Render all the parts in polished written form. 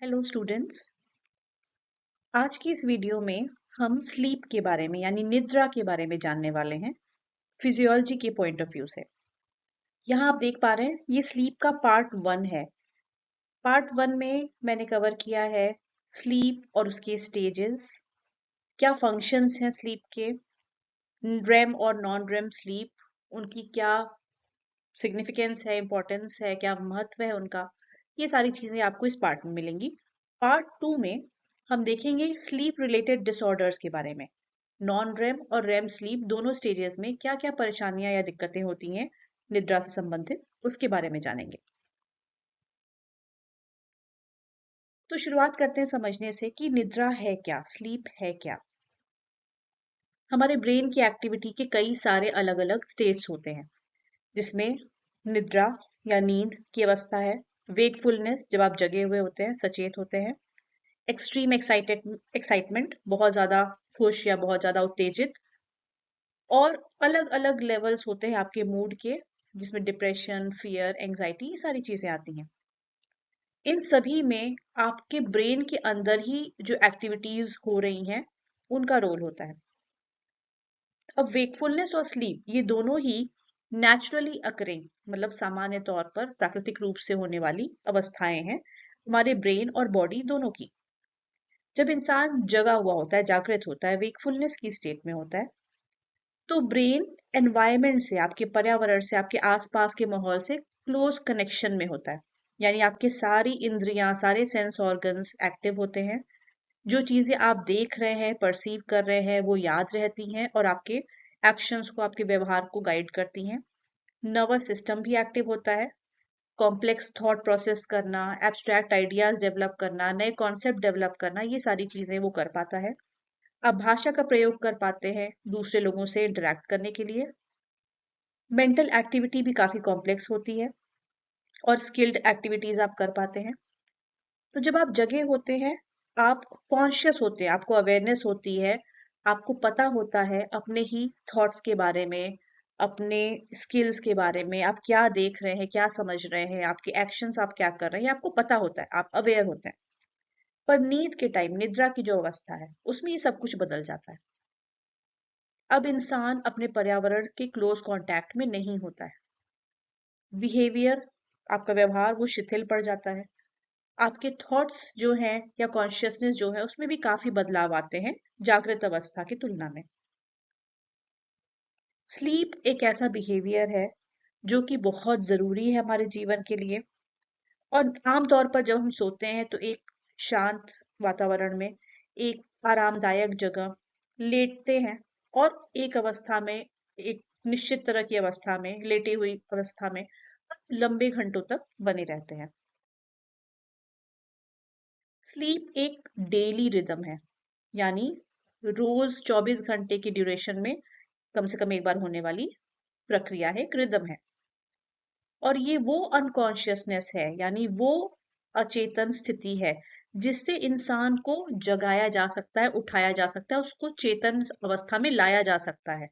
Hello students. आज की इस वीडियो में हम स्लीप के बारे में यानी निद्रा के बारे में जानने वाले हैं फिजियोलॉजी के पॉइंट ऑफ व्यू से। यहाँ आप देख पा रहे हैं ये स्लीप का पार्ट 1 है। पार्ट 1 में मैंने कवर किया है स्लीप और उसके स्टेजेस, क्या फंक्शंस हैं स्लीप के, रेम और नॉन रेम स्लीप, उनकी क्या सिग्निफिकेंस है, इंपॉर्टेंस है, क्या महत्व है उनका। ये सारी चीजें आपको इस पार्ट में मिलेंगी। पार्ट 2 में हम देखेंगे स्लीप रिलेटेड डिसऑर्डर्स के बारे में। नॉन रेम और रेम स्लीप दोनों स्टेजेस में क्या क्या परेशानियां या दिक्कतें होती हैं निद्रा से संबंधित, उसके बारे में जानेंगे। तो शुरुआत करते हैं समझने से कि निद्रा है क्या, स्लीप है क्या। हमारे ब्रेन की एक्टिविटी के कई सारे अलग अलग स्टेट्स होते हैं, जिसमें निद्रा या नींद की अवस्था है, वेकफुलनेस जब आप जगे हुए होते हैं, सचेत होते हैं, एक्सट्रीम एक्साइटमेंट बहुत ज्यादा खुश या बहुत ज्यादा उत्तेजित, और अलग अलग लेवल्स होते हैं आपके मूड के, जिसमें डिप्रेशन, फियर, एंजाइटी, ये सारी चीजें आती हैं। इन सभी में आपके ब्रेन के अंदर ही जो एक्टिविटीज हो रही हैं उनका रोल होता है। अब वेकफुलनेस और स्लीप ये दोनों ही नेचुरली अकरिंग, मतलब सामान्य तौर पर प्राकृतिक रूप से होने वाली अवस्थाएं हैं हमारे ब्रेन और बॉडी दोनों की। जब इंसान जगा हुआ होता है, जागृत होता है, वेकफुलनेस की स्टेट में होता है, तो ब्रेन एनवायरनमेंट से, आपके पर्यावरण से, आपके आसपास के माहौल से क्लोज कनेक्शन में होता है। यानी आपके सारी इंद्रियां, सारे सेंस ऑर्गन्स एक्टिव होते हैं। जो चीजें आप देख रहे हैं, परसीव कर रहे हैं, वो याद रहती हैं और आपके एक्शंस को, आपके व्यवहार को गाइड करती हैं। नर्वस सिस्टम भी एक्टिव होता है। कॉम्प्लेक्स थॉट प्रोसेस करना, एब्स्ट्रैक्ट आइडियाज डेवलप करना, नए कॉन्सेप्ट डेवलप करना, ये सारी चीजें वो कर पाता है। आप भाषा का प्रयोग कर पाते हैं दूसरे लोगों से इंटरेक्ट करने के लिए। मेंटल एक्टिविटी भी काफी कॉम्प्लेक्स होती है और स्किल्ड एक्टिविटीज आप कर पाते हैं। तो जब आप जगे होते हैं, आप कॉन्शियस होते हैं, आपको अवेयरनेस होती है, आपको पता होता है अपने ही थॉट्स के बारे में, अपने स्किल्स के बारे में, आप क्या देख रहे हैं, क्या समझ रहे हैं, आपके एक्शंस आप क्या कर रहे हैं, ये आपको पता होता है, आप अवेयर होते हैं। पर नींद के टाइम, निद्रा की जो अवस्था है, उसमें ये सब कुछ बदल जाता है। अब इंसान अपने पर्यावरण के क्लोज कांटेक्ट में नहीं होता है। बिहेवियर, आपका व्यवहार वो शिथिल पड़ जाता है। आपके थॉट्स जो हैं या कॉन्शियसनेस जो है, उसमें भी काफी बदलाव आते हैं जागृत अवस्था की तुलना में। स्लीप एक ऐसा बिहेवियर है जो कि बहुत जरूरी है हमारे जीवन के लिए। और आमतौर पर जब हम सोते हैं तो एक शांत वातावरण में, एक आरामदायक जगह लेटते हैं और एक अवस्था में, एक निश्चित तरह की अवस्था में, लेटे हुई अवस्था में लंबे घंटों तक बने रहते हैं। स्लीप एक डेली रिदम है, यानी रोज 24 घंटे की ड्यूरेशन में कम से कम एक बार होने वाली प्रक्रिया है, एक रिदम है। और ये वो अनकॉन्शियसनेस है, यानी वो अचेतन स्थिति है जिससे इंसान को जगाया जा सकता है, उठाया जा सकता है, उसको चेतन अवस्था में लाया जा सकता है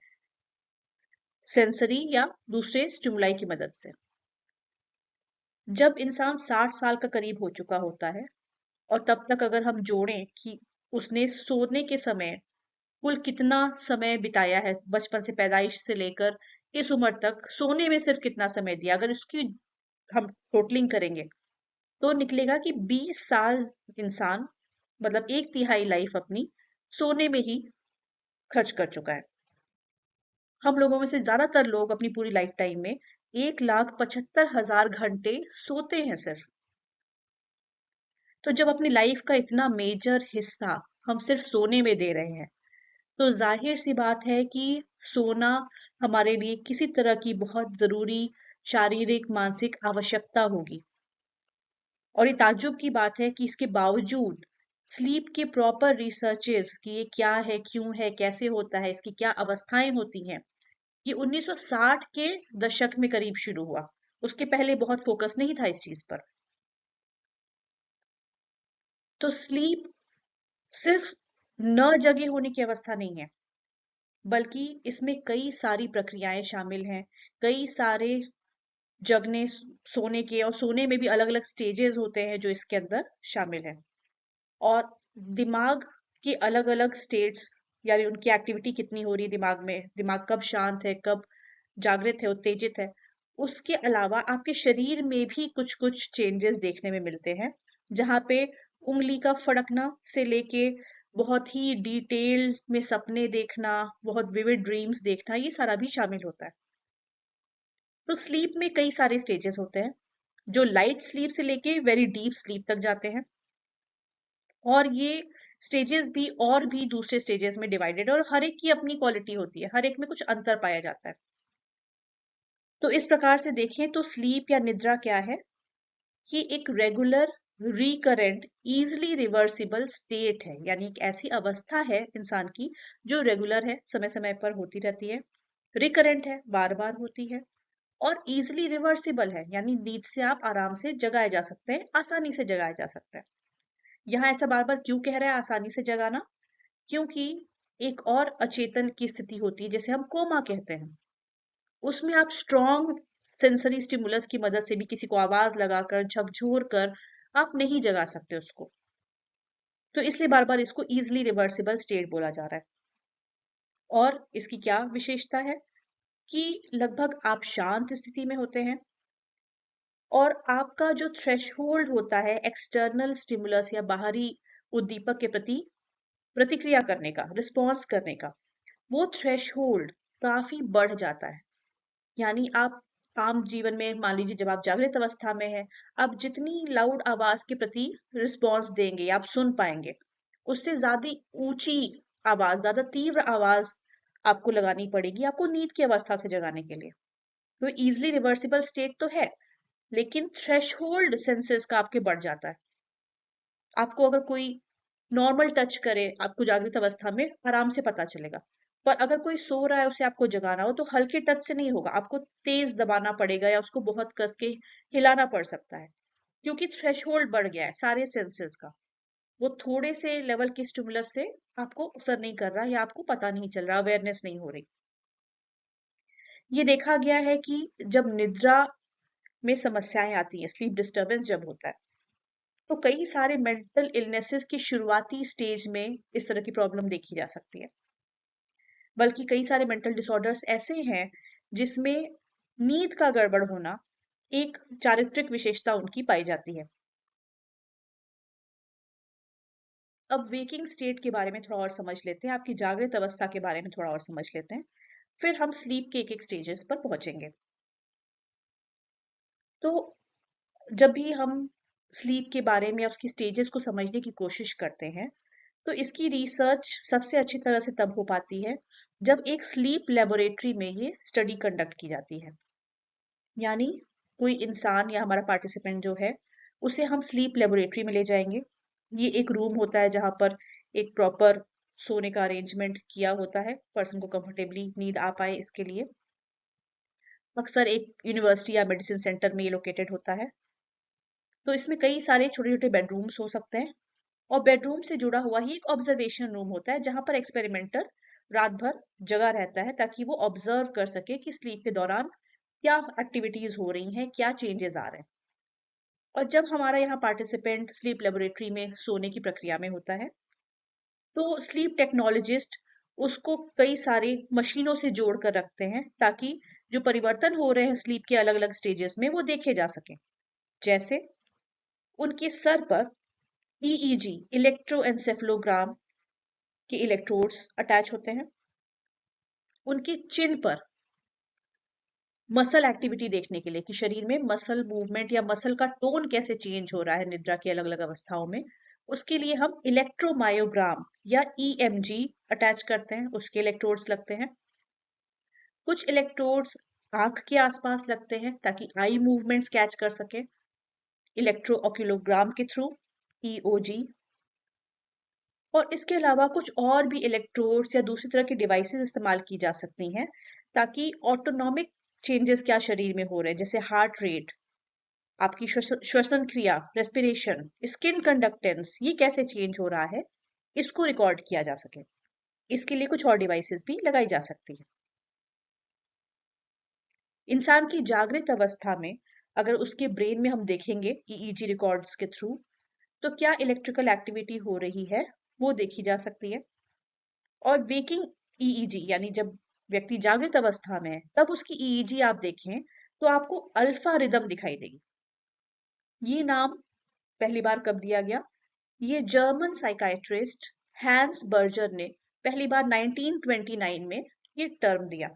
सेंसरी या दूसरे स्टिमुलाई की मदद से। जब इंसान 60 साल का करीब हो चुका होता है, और तब तक अगर हम जोड़ें कि उसने सोने के समय कुल कितना समय बिताया है, बचपन से, पैदाइश से लेकर इस उम्र तक सोने में सिर्फ कितना समय दिया, अगर इसकी हम टोटलिंग करेंगे तो निकलेगा कि 20 साल इंसान, मतलब एक तिहाई लाइफ अपनी सोने में ही खर्च कर चुका है। हम लोगों में से ज्यादातर लोग अपनी पूरी लाइफ टाइम में 1,75,000 घंटे सोते हैं सिर्फ। तो जब अपनी लाइफ का इतना मेजर हिस्सा हम सिर्फ सोने में दे रहे हैं, तो जाहिर सी बात है कि सोना हमारे लिए किसी तरह की बहुत जरूरी शारीरिक मानसिक आवश्यकता होगी। और ये ताज्जुब की बात है कि इसके बावजूद स्लीप के प्रॉपर रिसर्चेस कि ये क्या है, क्यों है, कैसे होता है, इसकी क्या अवस्थाएं होती हैं, ये 1960 के दशक में करीब शुरू हुआ। उसके पहले बहुत फोकस नहीं था इस चीज पर। तो स्लीप सिर्फ न जगे होने की अवस्था नहीं है, बल्कि इसमें कई सारी प्रक्रियाएं शामिल हैं, कई सारे जगने, सोने के, और सोने में भी अलग अलग स्टेजेस होते हैं जो इसके अंदर शामिल है। और दिमाग की अलग अलग स्टेट्स, यानी उनकी एक्टिविटी कितनी हो रही है दिमाग में, दिमाग कब शांत है, कब जागृत है, उत्तेजित है। उसके अलावा आपके शरीर में भी कुछ कुछ चेंजेस देखने में मिलते हैं, जहाँ पे उंगली का फड़कना से लेके बहुत ही डिटेल में सपने देखना, बहुत विविड ड्रीम्स देखना, ये सारा भी शामिल होता है। तो स्लीप में कई सारे स्टेजेस होते हैं, जो लाइट स्लीप से लेके वेरी डीप स्लीप तक जाते हैं। और ये स्टेजेस भी और भी दूसरे स्टेजेस में डिवाइडेड है, और हर एक की अपनी क्वालिटी होती है, हर एक में कुछ अंतर पाया जाता है। तो इस प्रकार से देखें तो स्लीप या निद्रा क्या है? ये एक regular, recurrent, easily reversible state है, यानी एक ऐसी अवस्था है इंसान की जो रेगुलर है, समय समय पर होती रहती है, रिकरेंट है, बार बार होती है, और इजिली रिवर्सिबल है, यानी नींद से आप आराम से जगाए जा सकते हैं, आसानी से जगाया जा सकता है। यहाँ ऐसा बार बार क्यों कह रहा है आसानी से जगाना? क्योंकि एक और अचेतन की स्थिति होती है जिसे हम कोमा कहते हैं। उसमें आप स्ट्रॉन्ग सेंसरी स्टिमुलस की मदद से भी किसी को आवाज लगाकर, झकझोर कर आप नहीं जगा सकते उसको। तो इसलिए बार बार इसको इजिली रिवर्सिबल स्टेट बोला जा रहा है। और इसकी क्या विशेषता है? कि लगभग आप शांत स्थिति में होते हैं, और आपका जो थ्रेशहोल्ड होता है एक्सटर्नल स्टिमुलस या बाहरी उद्दीपक के प्रति प्रतिक्रिया करने का, रिस्पॉन्स करने का, वो थ्रेशहोल्ड काफी बढ़ जाता है। यानी आप आम जीवन में मान लीजिए जब आप जागृत अवस्था में हैं, आप जितनी लाउड आवाज के प्रति रिस्पॉन्स देंगे, आप सुन पाएंगे, उससे ज्यादा ऊंची आवाज, ज्यादा तीव्र आवाज आपको लगानी पड़ेगी आपको नींद की अवस्था से जगाने के लिए। तो इजिली रिवर्सिबल स्टेट तो है, लेकिन थ्रेशहोल्ड सेंसेस का आपके बढ़ जाता है। आपको अगर कोई नॉर्मल टच करे, आपको जागृत अवस्था में आराम से पता चलेगा, पर अगर कोई सो रहा है उसे आपको जगाना हो तो हल्के टच से नहीं होगा, आपको तेज दबाना पड़ेगा या उसको बहुत कस के हिलाना पड़ सकता है, क्योंकि थ्रेशहोल्ड बढ़ गया है सारे सेंसेस का। वो थोड़े से लेवल की स्टिमुलस से आपको असर नहीं कर रहा, या आपको पता नहीं चल रहा, अवेयरनेस नहीं हो रही। ये देखा गया है कि जब निद्रा में समस्याएं आती हैं, स्लीप डिस्टर्बेंस जब होता है, तो कई सारे मेंटल इलनेसेस की शुरुआती स्टेज में इस तरह की प्रॉब्लम देखी जा सकती है। बल्कि कई सारे मेंटल डिसऑर्डर्स ऐसे हैं जिसमें नींद का गड़बड़ होना एक चारित्रिक विशेषता उनकी पाई जाती है। अब वेकिंग स्टेट के बारे में थोड़ा और समझ लेते हैं, आपकी जागृत अवस्था के बारे में थोड़ा और समझ लेते हैं, फिर हम स्लीप के एक एक स्टेजेस पर पहुंचेंगे। तो जब भी हम स्लीप के बारे में उसकी स्टेजेस को समझने की कोशिश करते हैं, तो इसकी रिसर्च सबसे अच्छी तरह से तब हो पाती है जब एक स्लीप लेबोरेटरी में ये स्टडी कंडक्ट की जाती है। यानी कोई इंसान या हमारा पार्टिसिपेंट जो है, उसे हम स्लीप लेबोरेटरी में ले जाएंगे। ये एक रूम होता है जहां पर एक प्रॉपर सोने का अरेंजमेंट किया होता है, पर्सन को कंफर्टेबली नींद आ पाए इसके लिए। अक्सर एक यूनिवर्सिटी या मेडिसिन सेंटर में ये लोकेटेड होता है। तो इसमें कई सारे छोटे छोटे बेडरूम्स हो सकते हैं, और बेडरूम से जुड़ा हुआ ही एक ऑब्जर्वेशन रूम होता है जहां पर एक्सपेरिमेंटर रात भर जगा रहता है, ताकि वो ऑब्जर्व कर सके कि स्लीप के दौरान क्या एक्टिविटीज हो रही हैं, क्या चेंजेस आ रहे हैं। और जब हमारा यहाँ पार्टिसिपेंट स्लीप लेबोरेटरी में सोने की प्रक्रिया में होता है, तो स्लीप टेक्नोलॉजिस्ट उसको कई सारे मशीनों से जोड़ कर रखते हैं, ताकि जो परिवर्तन हो रहे हैं स्लीप के अलग अलग स्टेजेस में वो देखे जा सके। जैसे उनके सर पर ईईजी, इलेक्ट्रोएन्सेफलोग्राम के इलेक्ट्रोड्स अटैच होते हैं। उनके चिन पर मसल एक्टिविटी देखने के लिए कि शरीर में मसल मूवमेंट या मसल का टोन कैसे चेंज हो रहा है निद्रा की अलग अलग अवस्थाओं में, उसके लिए हम इलेक्ट्रोमायोग्राम या ईएमजी अटैच करते हैं, उसके इलेक्ट्रोड्स लगते हैं। कुछ इलेक्ट्रोड्स आंख के आसपास लगते हैं ताकि आई मूवमेंट्स कैच कर सके, इलेक्ट्रो ऑक्यूलोग्राम के थ्रू, ईओजी। और इसके अलावा कुछ और भी इलेक्ट्रोड्स या दूसरी तरह की डिवाइसेस इस्तेमाल की जा सकती हैं, ताकि ऑटोनॉमिक चेंजेस क्या शरीर में हो रहे हैं, जैसे हार्ट रेट, आपकी श्वसन क्रिया, रेस्पिरेशन, स्किन कंडक्टेंस, ये कैसे चेंज हो रहा है, इसको रिकॉर्ड किया जा सके। इसके लिए कुछ और डिवाइसेस भी लगाई जा सकती है। इंसान की जागृत अवस्था में अगर उसके ब्रेन में हम देखेंगे ईईजी रिकॉर्ड्स के थ्रू, तो क्या इलेक्ट्रिकल एक्टिविटी हो रही है वो देखी जा सकती है। और वेकिंग ईईजी यानी जब व्यक्ति जागृत अवस्था में है तब उसकी ईईजी आप देखें तो आपको अल्फा रिदम दिखाई देगी। ये नाम पहली बार कब दिया गया? ये जर्मन साइकाइट्रिस्ट हैंस बर्जर ने पहली बार 1929 में ये टर्म दिया,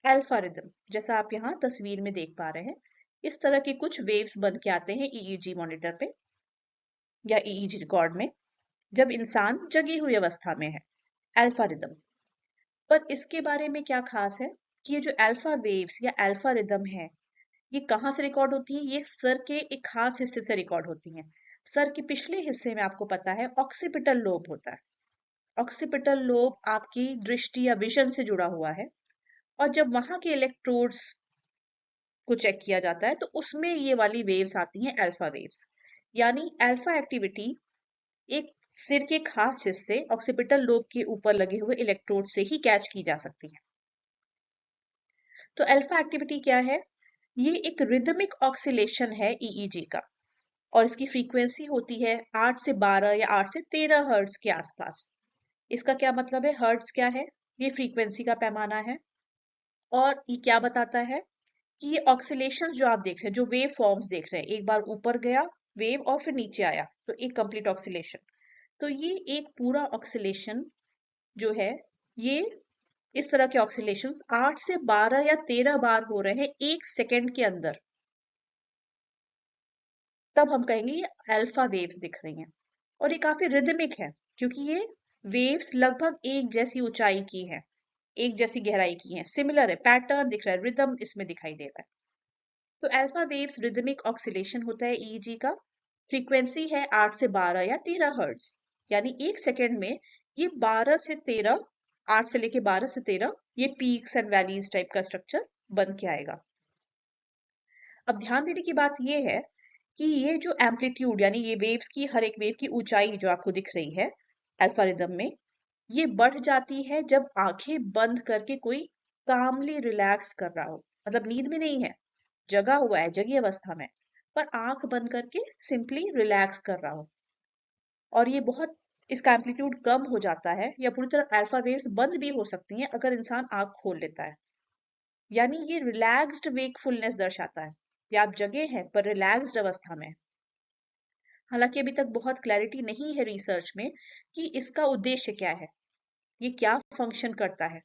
अल्फा रिदम। जैसा आप यहाँ तस्वीर में देख पा रहे हैं, इस तरह के कुछ वेव्स बन के आते हैं ईईजी मॉनिटर पे या ईईजी रिकॉर्ड में जब इंसान जगी हुई अवस्था में है, अल्फा रिदम। पर इसके बारे में क्या खास है कि ये जो अल्फा वेव्स या अल्फा रिदम है, ये कहाँ से रिकॉर्ड होती है? ये सर के एक खास हिस्से से रिकॉर्ड होती हैं। सर के पिछले हिस्से में आपको पता है ऑक्सीपिटल लोब होता है। ऑक्सीपिटल लोब आपकी दृष्टि या विजन से जुड़ा हुआ है, और जब वहां के इलेक्ट्रोड्स को चेक किया जाता है तो उसमें ये वाली वेव्स आती हैं, अल्फा वेव्स। यानी अल्फा एक्टिविटी एक सिर के खास हिस्से ऑक्सीपिटल लोब के ऊपर लगे हुए इलेक्ट्रोड से ही कैच की जा सकती है। तो अल्फा एक्टिविटी क्या है? ये एक रिदमिक ऑक्सीलेशन है ईईजी का, और इसकी फ्रीक्वेंसी होती है 8 से 12 या 8 से 13 हर्ट्ज के आसपास। इसका क्या मतलब है? हर्ट्ज क्या है? ये फ्रीक्वेंसी का पैमाना है। और ये क्या बताता है कि ये ऑक्सीलेशन जो आप देख रहे हैं, जो वेव फॉर्म्स देख रहे हैं, एक बार ऊपर गया वेव और फिर नीचे आया तो एक कंप्लीट ऑक्सीलेशन। तो ये एक पूरा ऑक्सीलेशन जो है, ये इस तरह के ऑक्सीलेशंस 8 से 12 या 13 बार हो रहे हैं एक सेकेंड के अंदर, तब हम कहेंगे ये अल्फा वेव्स दिख रही हैं। और ये काफी रिदमिक है क्योंकि ये वेव्स लगभग एक जैसी ऊंचाई की है, एक जैसी गहराई की है, सिमिलर है, पैटर्न दिख रहा है, रिदम इसमें दिखाई दे रहा है। तो अल्फा वेव्स रिदमिक ऑक्सीलेशन होता है ईईजी का। फ्रीक्वेंसी है 8 से 12 या 13 हर्ट्ज, यानी एक सेकेंड में ये 12 से 13, 8 से लेके 12 से 13, ये पीक्स एंड वैलीज टाइप का स्ट्रक्चर बन के आएगा। अब ध्यान देने की बात ये है कि ये जो एम्पलीट्यूड यानी ये वेव्स की, हर एक वेव की ऊंचाई जो आपको दिख रही है अल्फा रिदम में, ये बढ़ जाती है जब आंखें बंद करके कोई कामली रिलैक्स कर रहा हो। मतलब नींद में नहीं है, जगा हुआ है, जगी अवस्था में, पर आंख बंद करके सिंपली रिलैक्स कर रहा हो। और ये बहुत, इसका एम्पलीट्यूड कम हो जाता है या पूरी तरह अल्फा वेव्स बंद भी हो सकती हैं अगर इंसान आंख खोल लेता है। यानी ये रिलैक्स्ड वेकफुलनेस दर्शाता है कि आप जगे हैं पर रिलैक्स्ड अवस्था में। हालांकि अभी तक बहुत क्लैरिटी नहीं है रिसर्च में कि इसका उद्देश्य क्या है, ये क्या फंक्शन करता है,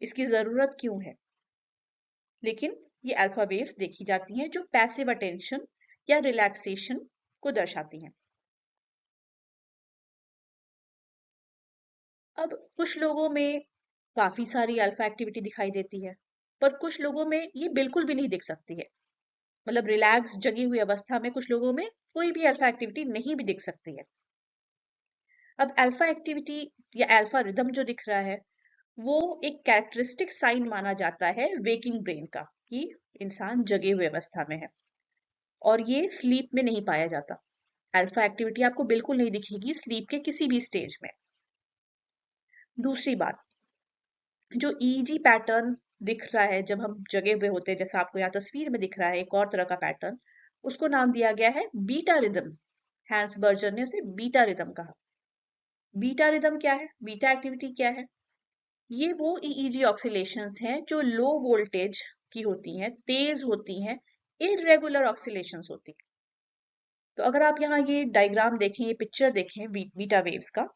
इसकी जरूरत क्यों है। लेकिन ये अल्फा वेव्स देखी जाती हैं जो पैसिव अटेंशन या रिलैक्सेशन को दर्शाती हैं। अब कुछ लोगों में काफी सारी अल्फा एक्टिविटी दिखाई देती है, पर कुछ लोगों में ये बिल्कुल भी नहीं दिख सकती है। मतलब रिलैक्स जगी हुई अवस्था में कुछ लोगों में कोई भी अल्फा एक्टिविटी नहीं भी दिख सकती है। अब अल्फा एक्टिविटी या अल्फा रिदम जो दिख रहा है, वो एक कैरेक्टरिस्टिक साइन माना जाता है वेकिंग ब्रेन का कि इंसान जगे हुए अवस्था में है, और ये स्लीप में नहीं पाया जाता। अल्फा एक्टिविटी आपको बिल्कुल नहीं दिखेगी स्लीप के किसी भी स्टेज में। दूसरी बात, जो ईजी पैटर्न दिख रहा है जब हम जगे हुए होते हैं, जैसा आपको यहाँ तस्वीर में दिख रहा है, एक और तरह का पैटर्न, उसको नाम दिया गया है बीटा रिदम। हैंस बर्जर ने उसे बीटा रिदम कहा। बीटा रिदम क्या है? बीटा एक्टिविटी क्या है? ये वो ईईजी ऑक्सीलेशंस हैं जो लो वोल्टेज की होती हैं, तेज होती हैं, इरेगुलर ऑक्सीलेशंस होती हैं। तो अगर आप यहाँ ये डायग्राम देखें, ये पिक्चर देखें बीटा वेव्स का,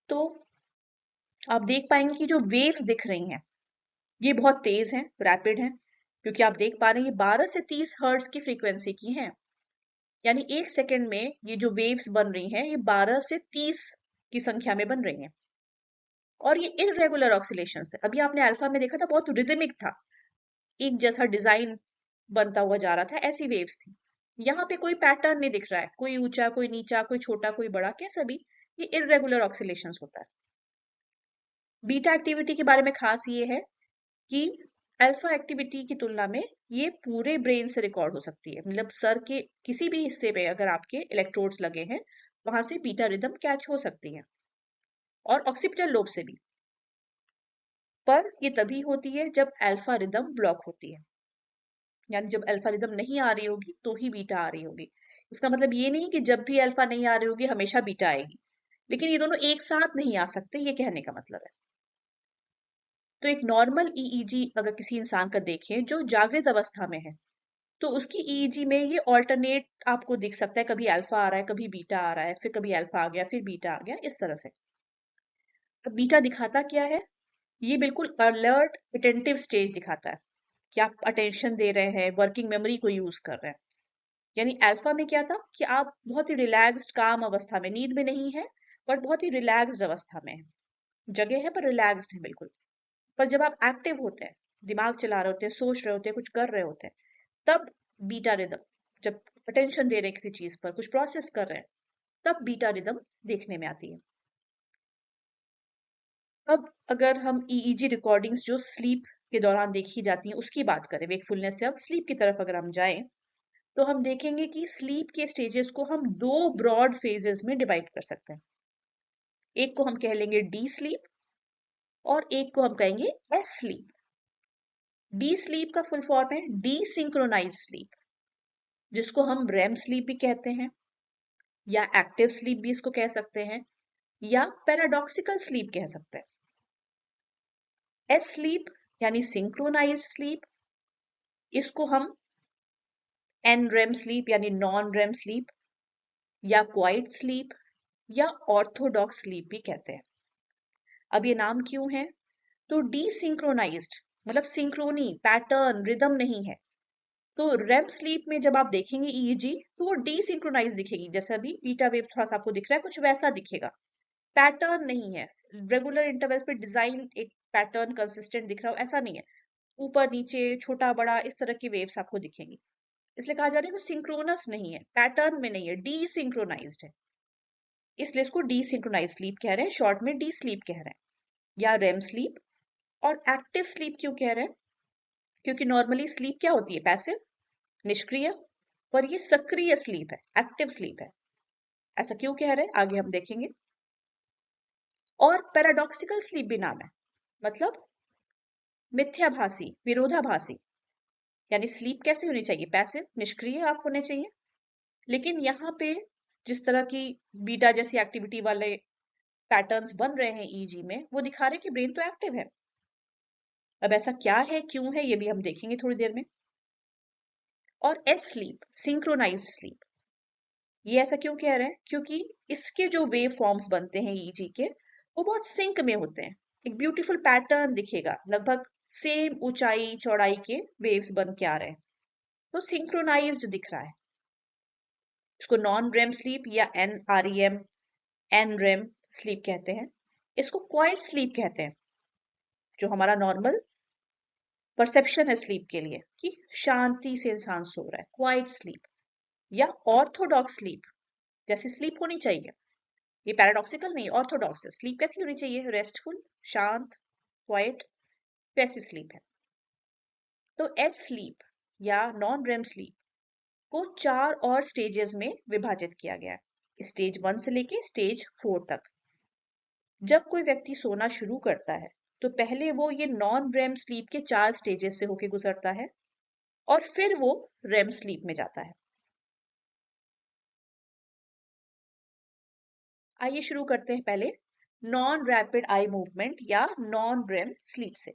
तो आप देख पाएंगे कि जो वेव्स दिख रही हैं ये बहुत तेज हैं, रैपिड हैं, क्योंकि आप देख पा रहे हैं ये 12 से 30 हर्ट्ज की फ्रीक्वेंसी की हैं। यानी एक सेकंड में ये जो वेव्स बन रही हैं ये 12 से 30 की संख्या में बन रही हैं। और ये इरेगुलर ऑक्सीलेशंस है। अभी आपने अल्फा में देखा था बहुत रिदमिक था, एक जैसा डिजाइन बनता हुआ जा रहा था, ऐसी वेव्स थी। यहाँ पे कोई पैटर्न नहीं दिख रहा है, कोई ऊंचा कोई नीचा, कोई छोटा कोई बड़ा, कैसा भी, ये इरेगुलर ऑक्सीलेशंस होता है। बीटा एक्टिविटी के बारे में खास ये है कि अल्फा एक्टिविटी की तुलना में ये पूरे ब्रेन से रिकॉर्ड हो सकती है। मतलब सर के किसी भी हिस्से पे अगर आपके इलेक्ट्रोड्स लगे हैं, वहां से बीटा रिदम कैच हो सकती है, और ऑक्सीपिटल लोब से भी। पर ये तभी होती है जब अल्फा रिदम ब्लॉक होती है, यानी जब अल्फा रिदम नहीं आ रही होगी तो ही बीटा आ रही होगी। इसका मतलब ये नहीं कि जब भी अल्फा नहीं आ रही होगी हमेशा बीटा आएगी, लेकिन ये दोनों एक साथ नहीं आ सकते, ये कहने का मतलब है। तो एक नॉर्मल ईईजी अगर किसी इंसान का देखें जो जागृत अवस्था में है, तो उसकी ईईजी में ये ऑल्टरनेट आपको दिख सकता है, कभी अल्फा आ रहा है, कभी बीटा आ रहा है, फिर कभी अल्फा आ गया, फिर बीटा आ गया, इस तरह से। अब बीटा दिखाता क्या है? ये बिल्कुल अलर्ट अटेंटिव स्टेज दिखाता है कि आप अटेंशन दे रहे हैं, वर्किंग मेमोरी को यूज कर रहे हैं। यानी अल्फा में क्या था कि आप बहुत ही रिलैक्स्ड काम अवस्था में, नींद में नहीं है, बट बहुत ही रिलैक्स्ड अवस्था में है, जगह है पर रिलैक्स्ड है बिल्कुल। पर जब आप एक्टिव होते हैं, दिमाग चला रहे होते हैं, सोच रहे होते हैं, कुछ कर रहे होते हैं, तब बीटा रिदम, जब अटेंशन दे रहे हैं किसी चीज पर, कुछ प्रोसेस कर रहे हैं, तब बीटा रिदम देखने में आती है। अब अगर हम ईईजी रिकॉर्डिंग्स जो स्लीप के दौरान देखी जाती हैं उसकी बात करें, वेकफुलनेस से अब स्लीप की तरफ अगर हम जाएं, तो हम देखेंगे कि स्लीप के स्टेजेस को हम दो ब्रॉड फेजेस में डिवाइड कर सकते हैं। एक को हम कह लेंगे डी स्लीप और एक को हम कहेंगे एस स्लीप। डी स्लीप का फुल फॉर्म है डी सिंक्रोनाइज स्लीप, जिसको हम रेम स्लीप भी कहते हैं, या एक्टिव स्लीप भी इसको कह सकते हैं, या पैराडॉक्सिकल स्लीप कह सकते हैं। एस स्लीप यानी सिंक्रोनाइज स्लीप, इसको हम एन रेम स्लीप यानी नॉन रेम स्लीप, या क्वाइट स्लीप, या ऑर्थोडॉक्स स्लीप भी कहते हैं। अब ये नाम क्यों है? तो डीसिंक्रोनाइज्ड मतलब सिंक्रोनी, पैटर्न, रिदम नहीं है। तो रेम स्लीप में जब आप देखेंगे ईईजी, तो वो डीसिंक्रोनाइज दिखेगी, जैसे अभी बीटा वेव थोड़ा सा आपको दिख रहा है, कुछ वैसा दिखेगा, पैटर्न नहीं है। रेगुलर इंटरवल्स पे डिजाइन एक पैटर्न कंसिस्टेंट दिख रहा हो, ऐसा नहीं है। ऊपर नीचे, छोटा बड़ा, इस तरह की वेव्स आपको दिखेंगी। इसलिए कहा जा रहा है वो सिंक्रोनस नहीं है, पैटर्न में नहीं है, डीसिंक्रोनाइज्ड है, इसलिए इसको डीसिंक्रोनाइज स्लीप कह रहे हैं, शॉर्ट में डी स्लीप कह रहे हैं, या रेम स्लीप। और एक्टिव स्लीप क्यों कह रहे हैं? क्योंकि नॉर्मली स्लीप क्या होती है? पैसिव, निष्क्रिय। पर ये सक्रिय स्लीप है, एक्टिव स्लीप है। ऐसा क्यों कह रहे हैं आगे हम देखेंगे। और पैराडॉक्सिकल स्लीप भी नाम है, मतलब मिथ्याभासी, विरोधाभासी। यानी स्लीप कैसे होनी चाहिए? पैसिव, निष्क्रिय आप होने चाहिए। लेकिन यहाँ पे जिस तरह की बीटा जैसी एक्टिविटी वाले पैटर्न्स बन रहे हैं ईजी में, वो दिखा रहे हैं कि ब्रेन तो एक्टिव है। अब ऐसा क्या है, क्यों है, ये भी हम देखेंगे थोड़ी देर में। और एस स्लीप, सिंक्रोनाइज स्लीप, ये ऐसा क्यों कह रहे हैं? क्योंकि इसके जो वेव फॉर्म्स बनते हैं ईजी के, वो बहुत सिंक में होते हैं। एक ब्यूटीफुल पैटर्न दिखेगा, लगभग सेम ऊंचाई चौड़ाई के वेव्स बन के आ रहे हैं, तो सिंक्रोनाइज्ड दिख रहा है। इसको नॉन रेम स्लीप या NREM, NREM स्लीप कहते हैं। इसको क्वाइट स्लीप कहते हैं, जो हमारा नॉर्मल परसेप्शन है स्लीप के लिए कि शांति से इंसान सो रहा है, क्वाइट स्लीप। या ऑर्थोडॉक्स स्लीप, जैसी स्लीप होनी चाहिए। ये पैराडॉक्सिकल नहीं, ऑर्थोडॉक्स है। स्लीप कैसी होनी चाहिए? रेस्टफुल, शांत, क्वाइट, वैसी स्लीप है। तो एस स्लीप या नॉन रेम स्लीप को 4 और स्टेजेस में विभाजित किया गया है, स्टेज 1 से लेके स्टेज 4 तक। जब कोई व्यक्ति सोना शुरू करता है, तो पहले वो ये नॉन रेम स्लीप के 4 स्टेजेस से होके गुजरता है, और फिर वो रेम स्लीप में जाता है। आइए शुरू करते हैं पहले नॉन रैपिड आई मूवमेंट या नॉन रेम स्लीप से।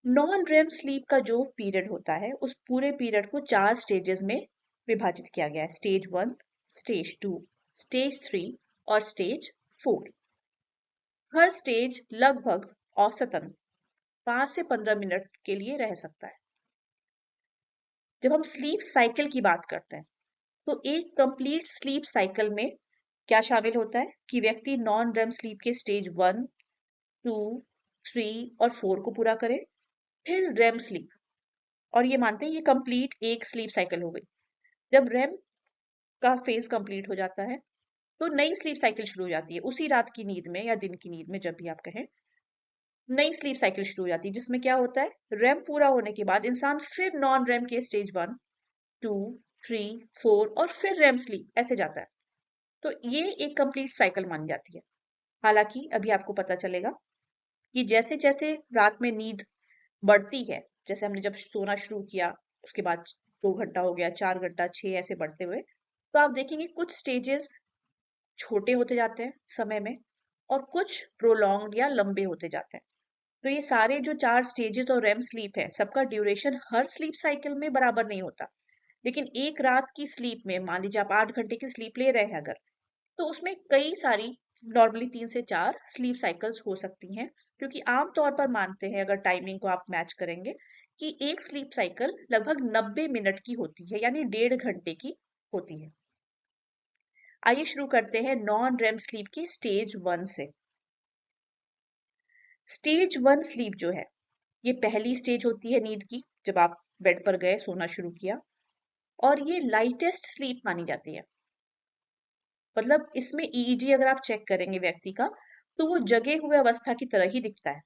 नॉन रेम स्लीप का जो पीरियड होता है, उस पूरे पीरियड को 4 स्टेजेस में विभाजित किया गया है, स्टेज 1, स्टेज 2, स्टेज 3 और स्टेज 4। हर स्टेज लगभग औसतन 5 से 15 मिनट के लिए रह सकता है। जब हम स्लीप साइकिल की बात करते हैं, तो एक कंप्लीट स्लीप साइकिल में क्या शामिल होता है कि व्यक्ति नॉन रेम स्लीप के स्टेज 1, 2, 3 और 4 को पूरा करे, फिर रेम स्लीप, और ये मानते हैं ये कंप्लीट एक स्लीप साइकिल हो गई। जब रेम का फेज कंप्लीट हो जाता है, तो नई स्लीप साइकिल शुरू हो जाती है, उसी रात की नींद में या दिन की नींद में, जब भी आप कहें, नई स्लीप साइकिल शुरू हो जाती है, जिसमें क्या होता है, रेम पूरा होने के बाद इंसान फिर नॉन रेम के स्टेज 1, 2, 3, 4 और फिर रेम स्लीप ऐसे जाता है। तो ये एक कंप्लीट साइकिल मानी जाती है। हालांकि अभी आपको पता चलेगा कि जैसे जैसे रात में नींद बढ़ती है, जैसे हमने जब सोना शुरू किया, उसके बाद 2 घंटा हो गया, 4 घंटा, 6 ऐसे बढ़ते हुए, तो आप देखेंगे कुछ स्टेजेस छोटे होते जाते हैं समय में और कुछ प्रोलॉन्ग्ड या लंबे होते जाते हैं। तो ये सारे जो 4 स्टेजेस और रेम स्लीप है, सबका ड्यूरेशन हर स्लीप साइकिल में बराबर नहीं होता। लेकिन एक रात की स्लीप में मान लीजिए आप 8 घंटे की स्लीप ले रहे हैं अगर, तो उसमें कई सारी, नॉर्मली 3 से 4 स्लीप साइकिल्स हो सकती हैं, क्योंकि आमतौर पर मानते हैं, अगर टाइमिंग को आप मैच करेंगे, कि एक स्लीप साइकिल लगभग 90 मिनट की होती है, यानी 1.5 घंटे की होती है। आइए शुरू करते हैं नॉन रेम स्लीप की स्टेज 1 से। स्टेज 1 स्लीप जो है, ये पहली स्टेज होती है नींद की, जब आप बेड पर गए, सोना शुरू किया, और ये लाइटेस्ट स्लीप मानी जाती है। मतलब इसमें ईईजी अगर आप चेक करेंगे व्यक्ति का, तो वो जगे हुए अवस्था की तरह ही दिखता है।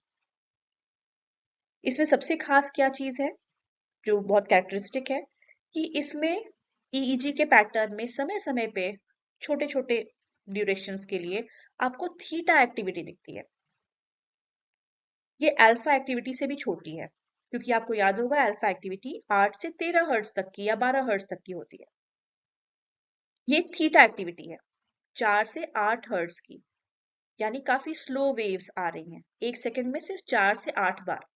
इसमें सबसे खास क्या चीज है जो बहुत कैरेक्टरिस्टिक है, कि इसमें ईईजी के पैटर्न में समय समय पे छोटे छोटे ड्यूरेशंस के लिए आपको थीटा एक्टिविटी दिखती है। ये अल्फा एक्टिविटी से भी छोटी है, क्योंकि आपको याद होगा अल्फा एक्टिविटी 8 से 13 हर्ट्ज तक की या 12 हर्ट्ज तक की होती है। ये थीटा एक्टिविटी है 4 से 8 हर्ट्ज की, यानी काफी स्लो वेव्स आ रही हैं, 1 सेकंड में सिर्फ 4 से 8 बार।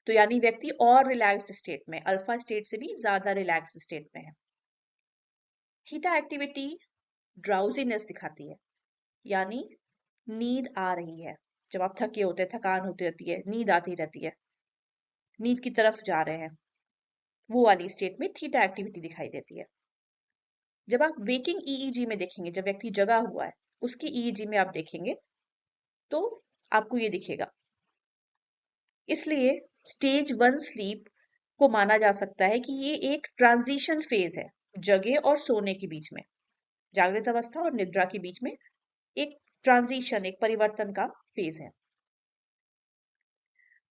तो यानी व्यक्ति और रिलैक्स्ड स्टेट में, अल्फा स्टेट से भी ज्यादा रिलैक्स्ड स्टेट में है। थीटा एक्टिविटी ड्राउजीनेस दिखाती है, यानी नींद आ रही है। जब आप थके होते हैं, थकान होती रहती है, नींद आती रहती है, नींद की तरफ जा रहे हैं, वो वाली स्टेट में थीटा एक्टिविटी दिखाई देती है। जब आप वेकिंग ईईजी में देखेंगे, जब व्यक्ति जगा हुआ है, उसकी ईईजी में आप देखेंगे, तो आपको ये दिखेगा। इसलिए स्टेज 1 स्लीप को माना जा सकता है कि ये एक ट्रांजिशन फेज है, जगे और सोने के बीच में, जागृत अवस्था और निद्रा के बीच में एक ट्रांजिशन, एक परिवर्तन का फेज है।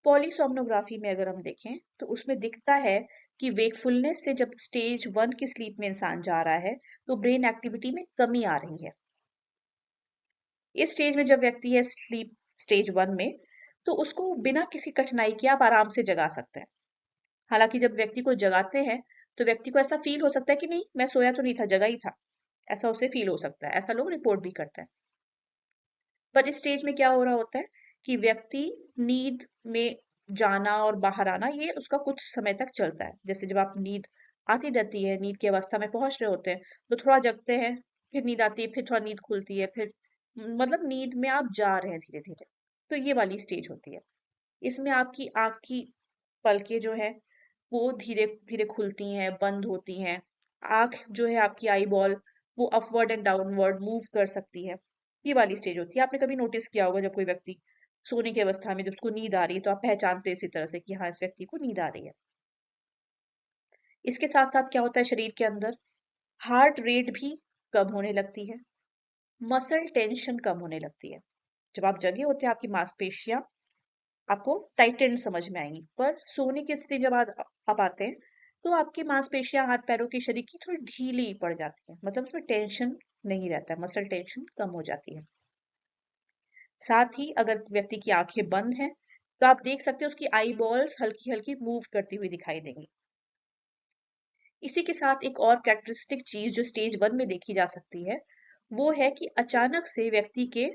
पॉलीसोम्नोग्राफी में अगर हम देखें, तो उसमें दिखता है कि वेकफुलनेस से जब स्टेज 1 की स्लीप में इंसान जा रहा है, तो ब्रेन एक्टिविटी में कमी आ रही है। इस स्टेज में जब व्यक्ति है स्लीप स्टेज 1 में, तो उसको बिना किसी कठिनाई के आप आराम से जगा सकते हैं। हालांकि जब व्यक्ति को जगाते हैं, तो व्यक्ति को ऐसा फील हो सकता है कि नहीं, मैं सोया तो नहीं था, जगा ही था। ऐसा उसे फील हो सकता है, ऐसा लोग रिपोर्ट भी करते हैं। पर इस स्टेज में क्या हो रहा होता है कि व्यक्ति नींद में जाना और बाहर आना, ये उसका कुछ समय तक चलता है। जैसे जब आप नींद आती रहती है, नींद की अवस्था में पहुंच रहे होते हैं, तो थोड़ा जगते हैं, फिर नींद आती है, फिर थोड़ा नींद खुलती है, फिर मतलब नींद में आप जा रहे हैं धीरे धीरे। तो ये वाली स्टेज होती है। इसमें आपकी आंख की पलकें जो है, वो धीरे धीरे खुलती हैं, बंद होती हैं। आंख जो है आपकी आई बॉल, वो अपवर्ड एंड डाउनवर्ड मूव कर सकती है। ये वाली स्टेज होती है। आपने कभी नोटिस किया होगा, जब कोई व्यक्ति सोने की अवस्था में, जब उसको नींद आ रही है, तो आप पहचानते हैं इसी तरह से कि हाँ, इस व्यक्ति को नींद आ रही है। इसके साथ साथ क्या होता है शरीर के अंदर, हार्ट रेट भी कम होने लगती है, मसल टेंशन कम होने लगती है। जब आप जगे होते हैं, आपकी मांसपेशियां आपको टाइटेंड समझ में आएंगी, पर सोने की स्थिति जब आप आते हैं, तो आपकी मांसपेशियां हाथ पैरों के शरीर की थोड़ी ढीली पड़ जाती है, मतलब उसमें टेंशन नहीं रहता है, मसल टेंशन कम हो जाती है। साथ ही अगर व्यक्ति की आंखें बंद हैं, तो आप देख सकते हैं उसकी आई बॉल्स हल्की हल्की मूव करती हुई दिखाई देंगी। इसी के साथ एक और कैरेक्टरिस्टिक चीज जो स्टेज 1 में देखी जा सकती है, वो है कि अचानक से व्यक्ति के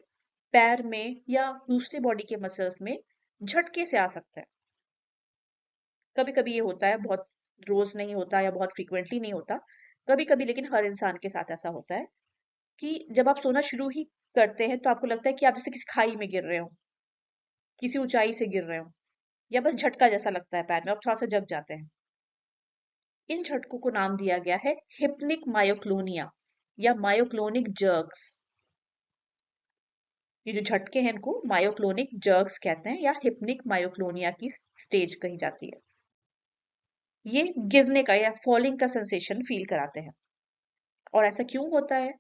पैर में या दूसरे बॉडी के मसल्स में झटके से आ सकता है। कभी कभी ये होता है, बहुत रोज नहीं होता या बहुत फ्रीक्वेंटली नहीं होता, कभी कभी, लेकिन हर इंसान के साथ ऐसा होता है कि जब आप सोना शुरू ही करते हैं, तो आपको लगता है कि आप जैसे किसी खाई में गिर रहे हो, किसी ऊंचाई से गिर रहे हो, या बस झटका जैसा लगता है पैर में, और थोड़ा सा जग जाते हैं। इन झटकों को नाम दिया गया है हिप्निक मायोक्लोनिया या मायोक्लोनिक जर्क्स। ये जो झटके हैं, इनको मायोक्लोनिक जर्क्स कहते हैं, या हिप्निक मायोक्लोनिया की स्टेज कही जाती है। ये गिरने का या फॉलिंग का सेंसेशन फील कराते हैं। और ऐसा क्यों होता है?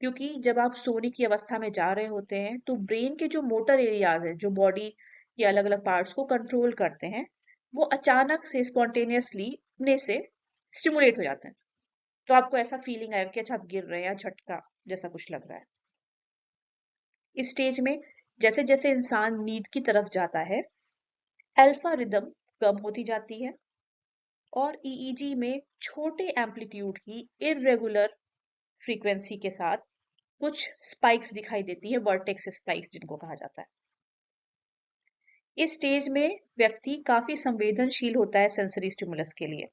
क्योंकि जब आप सोने की अवस्था में जा रहे होते हैं, तो ब्रेन के जो मोटर एरियाज हैं, जो बॉडी के अलग अलग पार्ट्स को कंट्रोल करते हैं, वो अचानक से स्पॉन्टेनियसली अपने से स्टिमुलेट हो जाते हैं। तो आपको ऐसा फीलिंग आएगा कि अच्छा आप गिर रहे हैं, या झटका जैसा कुछ लग रहा है। इस स्टेज में जैसे जैसे इंसान नींद की तरफ जाता है, अल्फा रिदम कम होती जाती है और ईईजी में छोटे एम्पलीट्यूड की इर्रेगुलर फ्रीक्वेंसी के साथ कुछ स्पाइक्स दिखाई देती है, वर्टेक्स स्पाइक्स जिनको कहा जाता है। इस स्टेज में व्यक्ति काफी संवेदनशील होता है सेंसरी स्टिमुलस के लिए,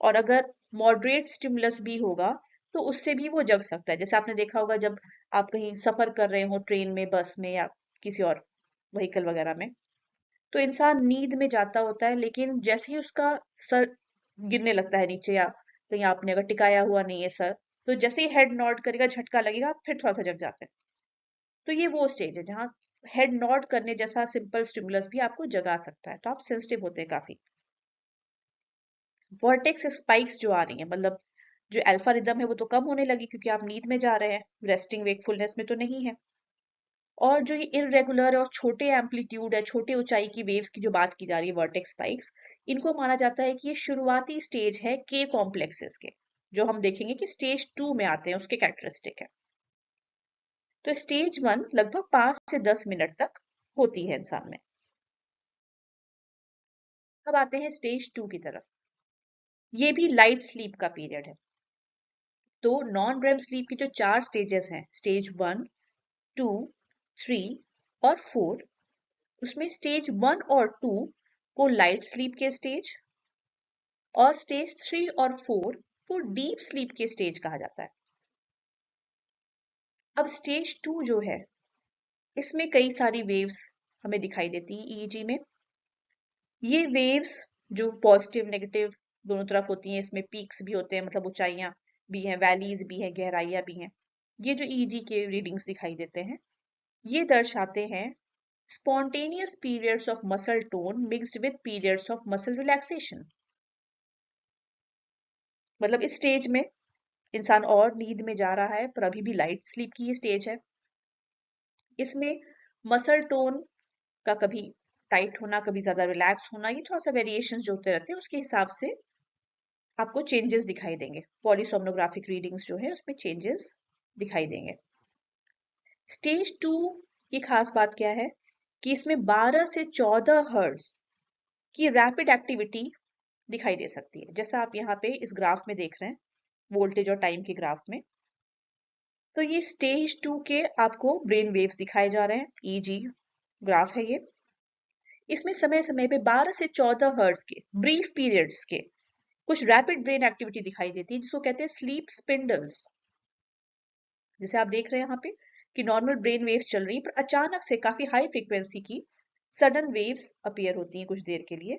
और अगर मॉडरेट स्टिमुलस भी होगा तो उससे भी वो जग सकता है। जैसे आपने देखा होगा जब आप कहीं सफर कर रहे हो, ट्रेन में, बस में या किसी और व्हीकल वगैरह में, तो इंसान नींद में जाता होता है, लेकिन जैसे ही उसका सर गिरने लगता है नीचे, या कहीं आपने अगर टिकाया हुआ नहीं है सर, तो जैसे ही हेड नॉड करेगा, झटका लगेगा, आप फिर थोड़ा सा जग जाते हैं। तो ये वो स्टेज है जहाँ हेड नॉड करने जैसा सिंपल स्टिमुलस भी आपको जगा सकता है, तो आप सेंसिटिव होते हैं काफी। वर्टेक्स स्पाइक्स जो आ रही है, मतलब जो अल्फा रिदम है वो तो कम होने लगी क्योंकि आप नींद में जा रहे हैं, रेस्टिंग वेकफुलनेस में तो नहीं है। और जो ये इररेगुलर और छोटे एम्पलीट्यूड है, छोटे ऊंचाई की वेव्स की जो बात की जा रही है, वर्टेक्स स्पाइक्स, इनको माना जाता है कि ये शुरुआती स्टेज है के कॉम्प्लेक्सेस के, जो हम देखेंगे कि स्टेज 2 में आते हैं, उसके कैरेक्टरिस्टिक है। तो स्टेज 1 लगभग 5 से 10 मिनट तक होती है इंसान में। अब आते हैं स्टेज 2 की तरफ। ये भी लाइट स्लीप का पीरियड है। तो नॉन रेम स्लीप की जो 4 स्टेजेस हैं, स्टेज 1, 2, 3 और 4, उसमें स्टेज 1 और 2 को लाइट स्लीप के स्टेज, और स्टेज 3 और 4 को डीप स्लीप के स्टेज कहा जाता है। अब स्टेज 2 जो है, इसमें कई सारी वेव्स हमें दिखाई देती है ईईजी में। ये वेव्स जो पॉजिटिव नेगेटिव दोनों तरफ होती हैं, इसमें पीक्स भी होते हैं, मतलब ऊंचाइयां भी हैं, वैलीज भी हैं, गहराइयां भी हैं। ये जो ईईजी के रीडिंग्स दिखाई देते हैं, ये दर्शाते हैं spontaneous periods of muscle tone mixed with periods of muscle relaxation। मतलब इस स्टेज में इंसान और नींद में जा रहा है, पर अभी भी लाइट स्लीप की ये स्टेज है। इसमें मसल टोन का कभी टाइट होना, कभी ज्यादा रिलैक्स होना, ये थोड़ा सा वेरिएशन जो होते रहते हैं, उसके हिसाब से आपको चेंजेस दिखाई देंगे। पॉलीसोमनोग्राफिक रीडिंग्स जो है उसमें चेंजेस दिखाई देंगे। स्टेज 2 की खास बात क्या है कि इसमें 12 से 14 हर्ट्ज की रैपिड एक्टिविटी दिखाई दे सकती है, जैसा आप यहाँ पे इस ग्राफ में देख रहे हैं, वोल्टेज और टाइम के ग्राफ में। तो ये स्टेज 2 के आपको ब्रेन वेव्स दिखाए जा रहे हैं, ईजी ग्राफ है ये। इसमें समय समय पे 12 से 14 हर्ट्ज के ब्रीफ पीरियड्स के कुछ रैपिड ब्रेन एक्टिविटी दिखाई देती है, जिसको कहते हैं स्लीप स्पिंडल्स। जैसे आप देख रहे हैं यहाँ पे कि नॉर्मल ब्रेन वेव्स चल रही है, पर अचानक से काफी हाई फ्रीक्वेंसी की सडन वेव्स अपीयर होती हैं कुछ देर के लिए।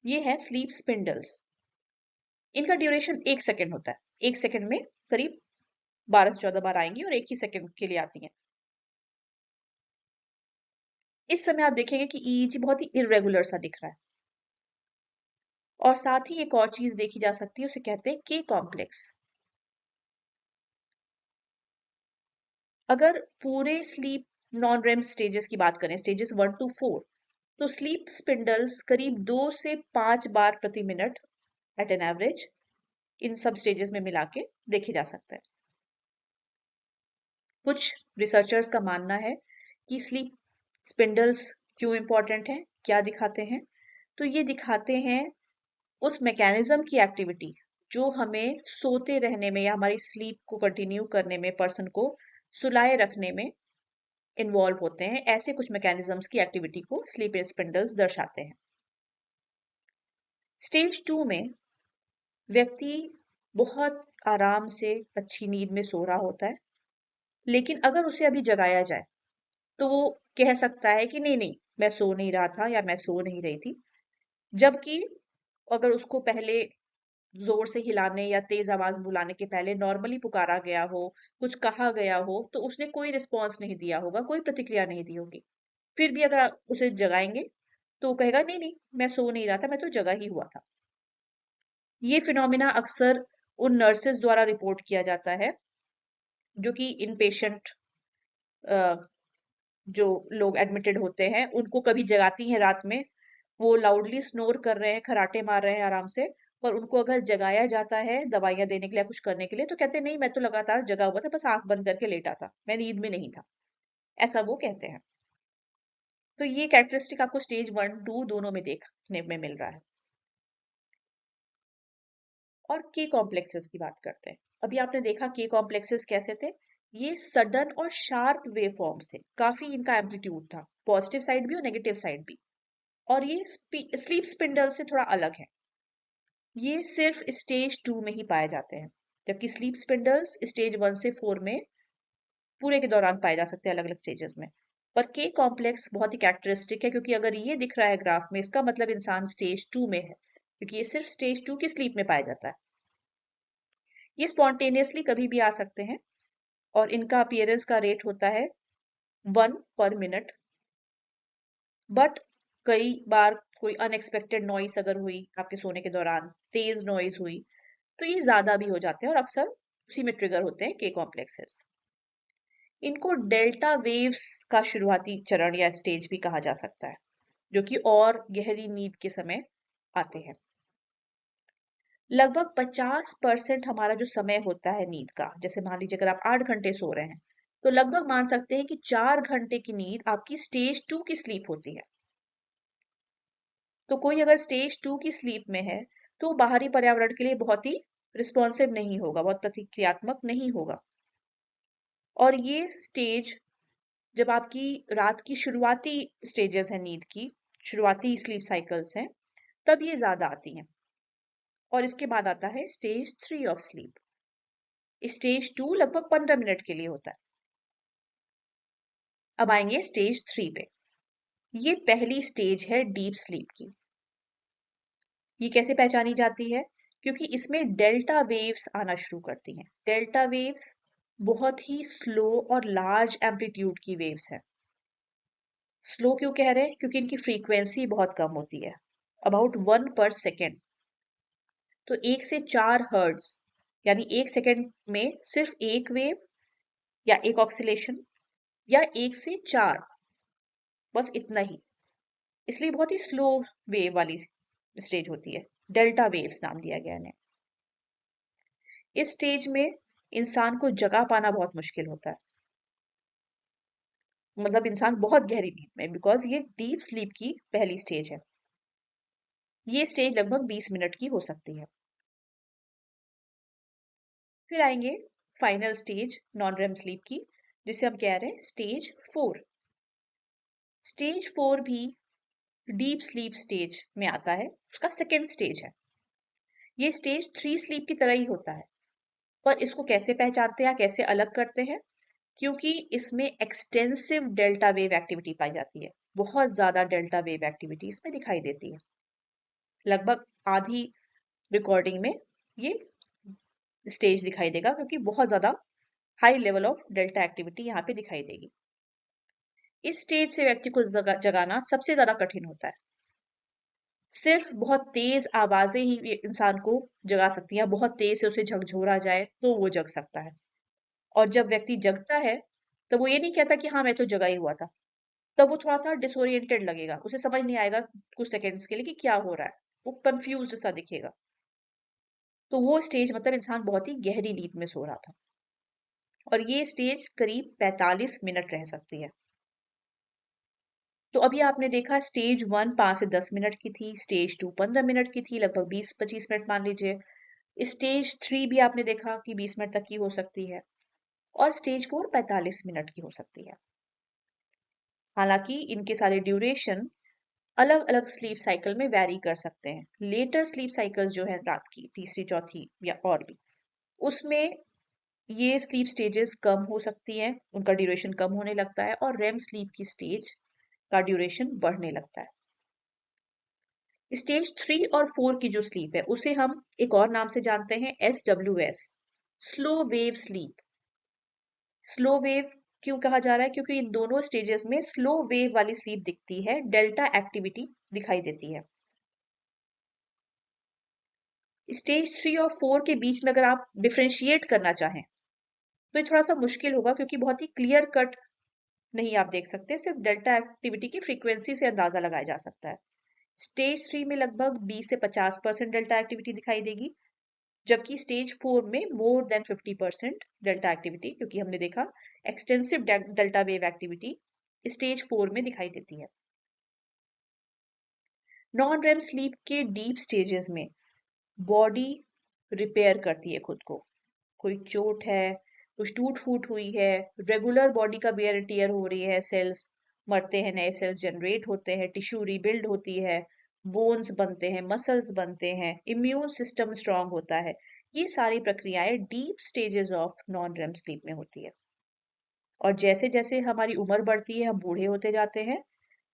ये है स्लीप स्पिंडल्स। इनका ड्यूरेशन 1 सेकेंड होता है। 1 सेकेंड में करीब 12 से 14 बार आएंगी और एक ही सेकेंड के लिए आती हैं। इस समय आप देखेंगे कि ईईजी बहुत ही इरेगुलर सा दिख रहा है। और साथ ही एक और चीज देखी जा सकती है, उसे कहते हैं के कॉम्प्लेक्स। अगर पूरे स्लीप नॉन रेम स्टेजेस की बात करें, स्टेजेस 1 to 4, तो स्लीप स्पिंडल्स करीब 2 से 5 बार प्रति मिनट एट एन एवरेज इन सब स्टेजेस में मिला के देखे जा सकते हैं। कुछ रिसर्चर्स का मानना है कि स्लीप स्पिंडल्स क्यों इंपॉर्टेंट हैं, क्या दिखाते हैं, तो ये दिखाते हैं उस मैकेनिज्म की एक्टिविटी जो हमें सोते रहने में या हमारी स्लीप को कंटिन्यू करने में, पर्सन को सुलाए रखने में इन्वॉल्व होते हैं। ऐसे कुछ मैकेनिज्म्स की एक्टिविटी को स्लीप स्पिंडल्स दर्शाते हैं। स्टेज 2 में व्यक्ति बहुत आराम से अच्छी नींद में सो रहा होता है, लेकिन अगर उसे अभी जगाया जाए तो वो कह सकता है कि नहीं नहीं, मैं सो नहीं रहा था या मैं सो नहीं रही थी। जबकि अगर उसको पहले जोर से हिलाने या तेज आवाज बुलाने के पहले नॉर्मली पुकारा गया हो, कुछ कहा गया हो, तो उसने कोई रिस्पॉन्स नहीं दिया होगा, कोई प्रतिक्रिया नहीं दी होगी। फिर भी अगर आप उसे जगाएंगे तो वो कहेगा नहीं नहीं, मैं सो नहीं रहा था, मैं तो जगा ही हुआ था। ये फिनोमिना अक्सर उन नर्सेस द्वारा रिपोर्ट किया जाता है जो कि इन पेशेंट, जो लोग एडमिटेड होते हैं, उनको कभी जगाती हैं रात में, वो लाउडली स्नोर कर रहे हैं, खराटे मार रहे हैं आराम से, पर उनको अगर जगाया जाता है दवाइयां देने के लिए, कुछ करने के लिए, तो कहते हैं नहीं, मैं तो लगातार जगा हुआ था, बस आंख बंद करके लेटा था, मैं नींद में नहीं था। ऐसा वो कहते हैं। तो ये कैरेक्टरिस्टिक आपको स्टेज 1, 2 दोनों में देखने में मिल रहा है। और के कॉम्प्लेक्सेस की बात करते हैं। अभी आपने देखा के कॉम्प्लेक्सेस कैसे थे, ये सडन और शार्प वेव फॉर्म्स थे, काफी इनका एम्पलीट्यूड था, पॉजिटिव साइड भी और नेगेटिव साइड भी। और ये स्लीप स्पिंडल से थोड़ा अलग है, ये सिर्फ स्टेज 2 में ही पाए जाते हैं, जबकि स्लीप स्पिंडल्स स्टेज 1 से 4 में पूरे के दौरान पाए जा सकते हैं, अलग अलग स्टेजेस में। पर के कॉम्प्लेक्स बहुत ही कैरेक्टरिस्टिक है, क्योंकि अगर ये दिख रहा है ग्राफ में, इसका मतलब इंसान स्टेज 2 में है, क्योंकि ये सिर्फ स्टेज 2 की स्लीप में पाया जाता है। ये स्पॉन्टेनियसली कभी भी आ सकते हैं, और इनका अपीयरेंस का रेट होता है 1 पर मिनट। बट कई बार कोई अनएक्सपेक्टेड नॉइस अगर हुई आपके सोने के दौरान, तेज नॉइस हुई, तो ये ज्यादा भी हो जाते हैं और अक्सर उसी में ट्रिगर होते हैं के कॉम्प्लेक्सेस। इनको डेल्टा वेव्स का शुरुआती चरण या स्टेज भी कहा जा सकता है, जो कि और गहरी नींद के समय आते हैं। लगभग 50% हमारा जो समय होता है नींद का, जैसे मान लीजिए अगर आप 8 घंटे सो रहे हैं, तो लगभग मान सकते हैं कि 4 घंटे की नींद आपकी स्टेज 2 की स्लीप होती है। तो कोई अगर स्टेज 2 की स्लीप में है, तो बाहरी पर्यावरण के लिए बहुत ही रिस्पॉन्सिव नहीं होगा, बहुत प्रतिक्रियात्मक नहीं होगा। और ये स्टेज, जब आपकी रात की शुरुआती स्टेजेस हैं, नींद की शुरुआती स्लीप साइकिल्स हैं, तब ये ज्यादा आती हैं। और इसके बाद आता है स्टेज 3 ऑफ स्लीप। स्टेज 2 लगभग 15 मिनट के लिए होता है। अब आएंगे स्टेज 3 पे। ये पहली स्टेज है डीप स्लीप की। ये कैसे पहचानी जाती है? क्योंकि इसमें डेल्टा वेव्स आना शुरू करती हैं। डेल्टा वेव्स बहुत ही स्लो और लार्ज एम्पलीट्यूड की वेव्स हैं। स्लो क्यों कह रहे हैं? क्योंकि इनकी फ्रीक्वेंसी बहुत कम होती है, अबाउट 1 पर सेकेंड। तो 1 से 4 हर्ट्ज, यानी 1 सेकेंड में सिर्फ एक वेव या एक ऑक्सीलेशन, या 1 से 4, बस इतना ही। इसलिए बहुत ही स्लो वेव वाली स्टेज होती है, डेल्टा वेव्स नाम दिया गया इन्हें। इस स्टेज में इंसान को जगा पाना बहुत मुश्किल होता है, मतलब इंसान बहुत गहरी नींद में, बिकॉज ये डीप स्लीप की पहली स्टेज है। ये स्टेज लगभग 20 मिनट की हो सकती है। फिर आएंगे final stage non REM sleep की, जिसे हम कह रहे हैं स्टेज 4। स्टेज 4 भी डीप स्लीप स्टेज में आता है, उसका सेकेंड स्टेज है। ये स्टेज 3 स्लीप की तरह ही होता है, पर इसको कैसे पहचानते हैं, कैसे अलग करते हैं? क्योंकि इसमें एक्सटेंसिव डेल्टा वेव एक्टिविटी पाई जाती है, बहुत ज्यादा डेल्टा वेव एक्टिविटी इसमें दिखाई देती है। लगभग आधी रिकॉर्डिंग में ये स्टेज दिखाई देगा, क्योंकि बहुत ज्यादा high level of delta activity यहाँ पे दिखाई देगी। इस स्टेज से व्यक्ति को जगाना सबसे ज्यादा कठिन होता है। सिर्फ बहुत तेज आवाजें ही इंसान को जगा सकती हैं, बहुत तेज से उसे झकझोरा जाए तो वो जग सकता है। और जब व्यक्ति जगता है, तो वो ये नहीं कहता कि हाँ मैं तो जगा ही हुआ था। तब वो थोड़ा सा डिसोरिएंटेड लगेगा, उसे समझ नहीं आएगा कुछ सेकंड्स के लिए कि क्या हो रहा है, वो कंफ्यूज्ड सा दिखेगा। तो वो स्टेज मतलब इंसान बहुत ही गहरी नींद में सो रहा था। और ये स्टेज करीब 45 मिनट रह सकती है। तो अभी आपने देखा स्टेज 1 5 से 10 मिनट की थी, स्टेज 2 15 मिनट की थी, लगभग 20-25 मिनट मान लीजिए। स्टेज 3 भी आपने देखा कि 20 मिनट तक की हो सकती है, और स्टेज 4 45 मिनट की हो सकती है। हालांकि इनके सारे ड्यूरेशन अलग अलग स्लीप साइकिल में वैरी कर सकते हैं। लेटर स्लीप साइकिल्स जो है रात की तीसरी चौथी या और भी, उसमें ये स्लीप स्टेजेस कम हो सकती हैं, उनका ड्यूरेशन कम होने लगता है, और रेम स्लीप की स्टेज का ड्यूरेशन बढ़ने लगता है। स्टेज 3 और 4 की जो स्लीप है, उसे हम एक और नाम से जानते हैं, SWS, slow wave sleep. Slow wave क्यों कहा जा रहा है? क्योंकि इन दोनों स्टेजेस में स्लो वेव वाली स्लीप दिखती है, डेल्टा एक्टिविटी दिखाई देती है। स्टेज 3 और 4 के बीच में अगर आप डिफ्रेंशिएट करना चाहें, तो ये थोड़ा सा मुश्किल होगा, क्योंकि बहुत ही क्लियर कट नहीं आप देख सकते, सिर्फ डेल्टा एक्टिविटी की फ्रीक्वेंसी से अंदाजा लगाया जा सकता है। स्टेज 3 में लगभग 20 से 50% डेल्टा एक्टिविटी दिखाई देगी, जबकि स्टेज 4 में मोर देन 50% डेल्टा एक्टिविटी, क्योंकि हमने देखा extensive delta wave activity stage 4 में दिखाई देती है। नॉन रेम स्लीप के डीप स्टेजेस में बॉडी रिपेयर करती है खुद को। कोई चोट है, कुछ टूट फूट हुई है, रेगुलर बॉडी का वेयर एंड टियर हो रही है, सेल्स मरते हैं, नए सेल्स जनरेट होते हैं, टिश्यू रीबिल्ड होती है, बोन्स बनते हैं, मसल्स बनते हैं, इम्यून सिस्टम स्ट्रांग होता है। ये सारी प्रक्रियाएं deep stages of non REM sleep में होती है। और जैसे जैसे हमारी उम्र बढ़ती है, हम बूढ़े होते जाते हैं,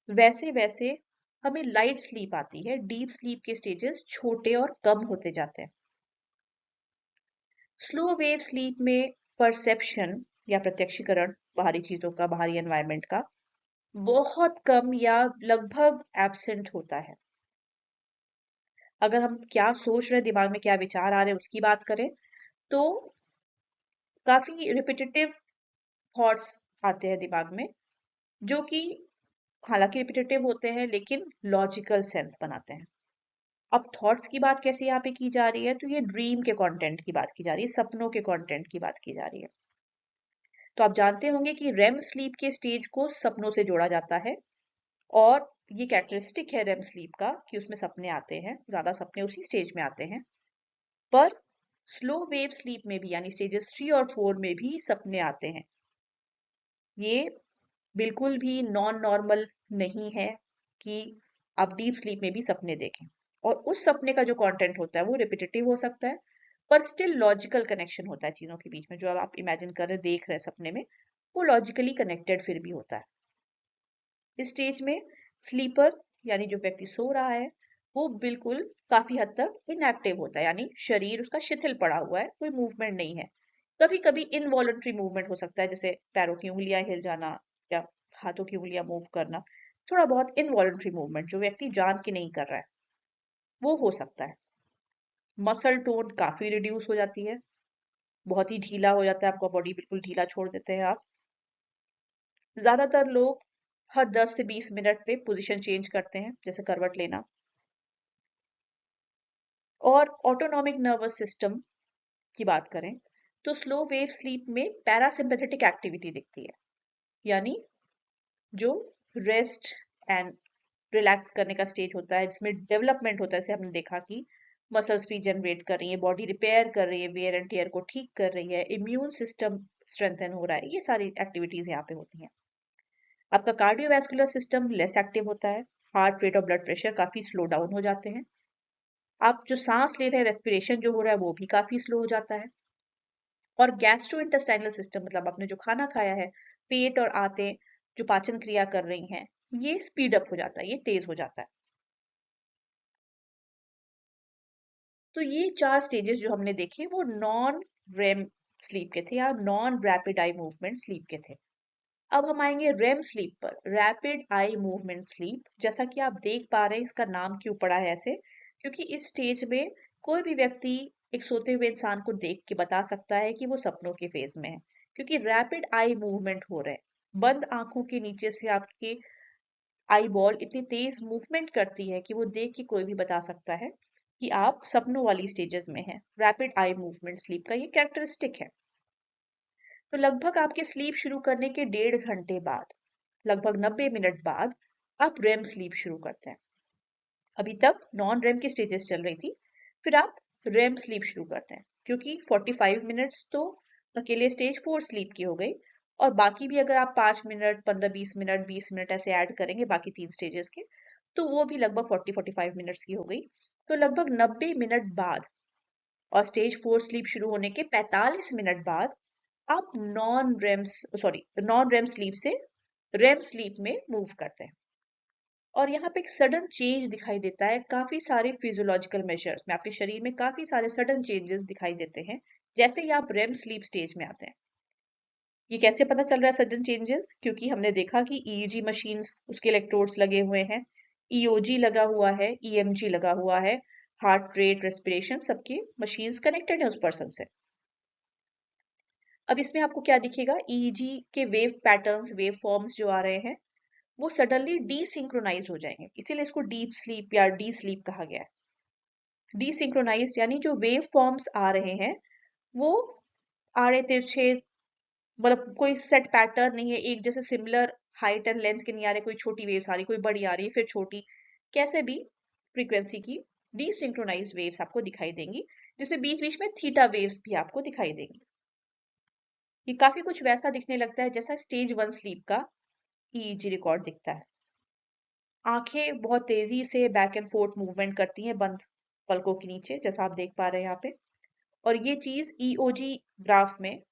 वैसे वैसे हमें लाइट स्लीप आती है, डीप स्लीप के स्टेजेस छोटे और कम होते जाते हैं। स्लो वेव स्लीप में परसेप्शन या प्रत्यक्षीकरण बाहरी चीजों का, बाहरी एनवायरनमेंट का बहुत कम या लगभग एब्सेंट होता है। अगर हम क्या सोच रहे हैं, दिमाग में क्या विचार आ रहे हैं, उसकी बात करें तो काफी रिपीटेटिव थॉट्स आते हैं दिमाग में, जो कि हालांकि रिपीटेटिव होते हैं लेकिन लॉजिकल सेंस बनाते हैं। अब थॉट्स की बात कैसे यहाँ पे की जा रही है, तो ये ड्रीम के कंटेंट की बात की जा रही है, सपनों के कंटेंट की बात की जा रही है। तो आप जानते होंगे कि रेम स्लीप के स्टेज को सपनों से जोड़ा जाता है, और ये कैरेक्टरिस्टिक है रेम स्लीप का कि उसमें सपने आते हैं, ज्यादा सपने उसी स्टेज में आते हैं। पर स्लो वेव स्लीप में भी, यानी स्टेजेस 3 और 4 में भी सपने आते हैं। ये बिल्कुल भी नॉन नॉर्मल नहीं है कि आप डीप स्लीप में भी सपने देखें। और उस सपने का जो कंटेंट होता है वो रिपीटेटिव हो सकता है, पर स्टिल लॉजिकल कनेक्शन होता है चीजों के बीच में। जो आप इमेजिन कर रहे, देख रहे हैं सपने में, वो लॉजिकली कनेक्टेड फिर भी होता है। इस स्टेज में स्लीपर यानी जो व्यक्ति सो रहा है वो बिल्कुल काफी हद तक इनएक्टिव होता है, यानी शरीर उसका शिथिल पड़ा हुआ है, कोई मूवमेंट नहीं है। कभी कभी इनवॉलंटरी मूवमेंट हो सकता है, जैसे पैरों की उंगलियां हिल जाना या हाथों की उंगलियां मूव करना, थोड़ा बहुत इनवॉलंटरी मूवमेंट जो व्यक्ति जान के नहीं कर रहा है वो हो सकता है। मसल टोन काफी रिड्यूस हो जाती है, बहुत ही ढीला हो जाता है, आपका बॉडी बिल्कुल ढीला छोड़ देते हैं आप। ज्यादातर लोग हर 10 से 20 मिनट पे पोजीशन चेंज करते हैं, जैसे करवट लेना। और ऑटोनॉमिक नर्वस सिस्टम की बात करें तो स्लो वेव स्लीप में पैरासिम्पैथेटिक एक्टिविटी दिखती है, यानी जो रेस्ट एंड रिलैक्स करने का स्टेज होता है, जिसमें डेवलपमेंट होता है। जैसे हमने देखा कि मसल्स रीजनरेट कर रही है, बॉडी रिपेयर कर रही है, वेयर एंड टेयर को ठीक कर रही है, इम्यून सिस्टम स्ट्रेंथन हो रहा है, ये सारी एक्टिविटीज यहाँ पे होती हैं। आपका कार्डियोवैस्कुलर सिस्टम लेस एक्टिव होता है, हार्ट रेट और ब्लड प्रेशर काफी स्लो डाउन हो जाते हैं। आप जो सांस ले रहे हैं, रेस्पिरेशन जो हो रहा है वो भी काफी स्लो हो जाता है। और गैस्ट्रो इंटेस्टाइनल सिस्टम, मतलब आपने जो खाना खाया है, पेट और आंतें जो पाचन क्रिया कर रही हैं, ये स्पीड अप हो जाता है, ये तेज हो जाता है। तो ये 4 स्टेजेस जो हमने देखे वो नॉन रेम स्लीप के थे, या non rapid eye movement sleep के थे। अब हम आएंगे रेम स्लीप पर, रैपिड आई मूवमेंट स्लीप। जैसा कि आप देख पा रहे हैं, इसका नाम क्यों पड़ा है ऐसे, क्योंकि इस स्टेज में कोई भी व्यक्ति एक सोते हुए इंसान को देख के बता सकता है कि वो सपनों के फेज में है, क्योंकि रैपिड आई मूवमेंट हो रहे हैं। बंद आंखों के नीचे से आपके आई बॉल इतनी तेज मूवमेंट करती है कि वो देख के कोई भी बता सकता है कि आप सपनों वाली स्टेजेस में हैं। रैपिड आई मूवमेंट स्लीप का ये कैरेक्टरिस्टिक है। तो लगभग आपके स्लीप शुरू करने के 1.5 घंटे बाद, लगभग 90 मिनट बाद, आप रेम स्लीप शुरू करते हैं। अभी तक नॉन रेम की स्टेजेस चल रही थी, फिर आप रेम स्लीप शुरू करते हैं, क्योंकि 45 मिनट्स तो अकेले स्टेज 4 स्लीप की हो गई, और बाकी भी अगर आप 5 मिनट, 15-20 मिनट, 20 मिनट ऐसे ऐड करेंगे बाकी 3 स्टेजेस के, तो वो भी लगभग 40-45 मिनट्स की हो गई। तो लगभग 90 मिनट बाद और स्टेज 4 स्लीप शुरू होने के 45 मिनट बाद आप नॉन रेम स्लीप से रेम स्लीप में मूव करते हैं। और यहाँ पे एक सडन चेंज दिखाई देता है, काफी सारे फिजियोलॉजिकल मेजर्स में आपके शरीर में काफी सारे सडन चेंजेस दिखाई देते हैं जैसे ही आप रेम स्लीप स्टेज में आते हैं। ये कैसे पता चल रहा है सडन चेंजेस? क्योंकि हमने देखा कि ईईजी मशीन्स, उसके इलेक्ट्रोड्स लगे हुए हैं, ईओजी लगा हुआ है, ईएमजी लगा हुआ है, हार्ट रेट, रेस्पिरेशन, सबकी मशीन्स कनेक्टेड है उस पर्सन से। अब इसमें आपको क्या दिखेगा, ईईजी के वेव पैटर्न्स, वेव फॉर्म्स जो आ रहे हैं वो सडनली डीसिंक्रोनाइज हो जाएंगे, इसीलिए इसको डीप स्लीप या डी स्लीप कहा गया है। डीसिंक्रोनाइज्ड यानी जो वेव फॉर्म्स आ रहे हैं वो आड़े तिरछे, मतलब कोई सेट पैटर्न नहीं है, एक जैसे सिमिलर हाइट एंड लेंथ के नहीं आ रहे, कोई छोटी वेव्स आ रही, कोई बड़ी आ रही है फिर छोटी, कैसे भी फ्रीक्वेंसी की डीसिंक्रोनाइज्ड वेव्स आपको दिखाई देंगी, जिसमें बीच बीच में थीटा वेव्स भी आपको दिखाई देंगी। ये काफी कुछ वैसा दिखने लगता है जैसा स्टेज 1 स्लीप का ईईजी रिकॉर्ड दिखता है। आंखें बहुत तेजी से बैक एंड फोर्थ मूवमेंट करती हैं बंद पलकों के नीचे, जैसा आप देख पा रहे हैं यहाँ पे। और ये चीज ईओजी ग्राफ में,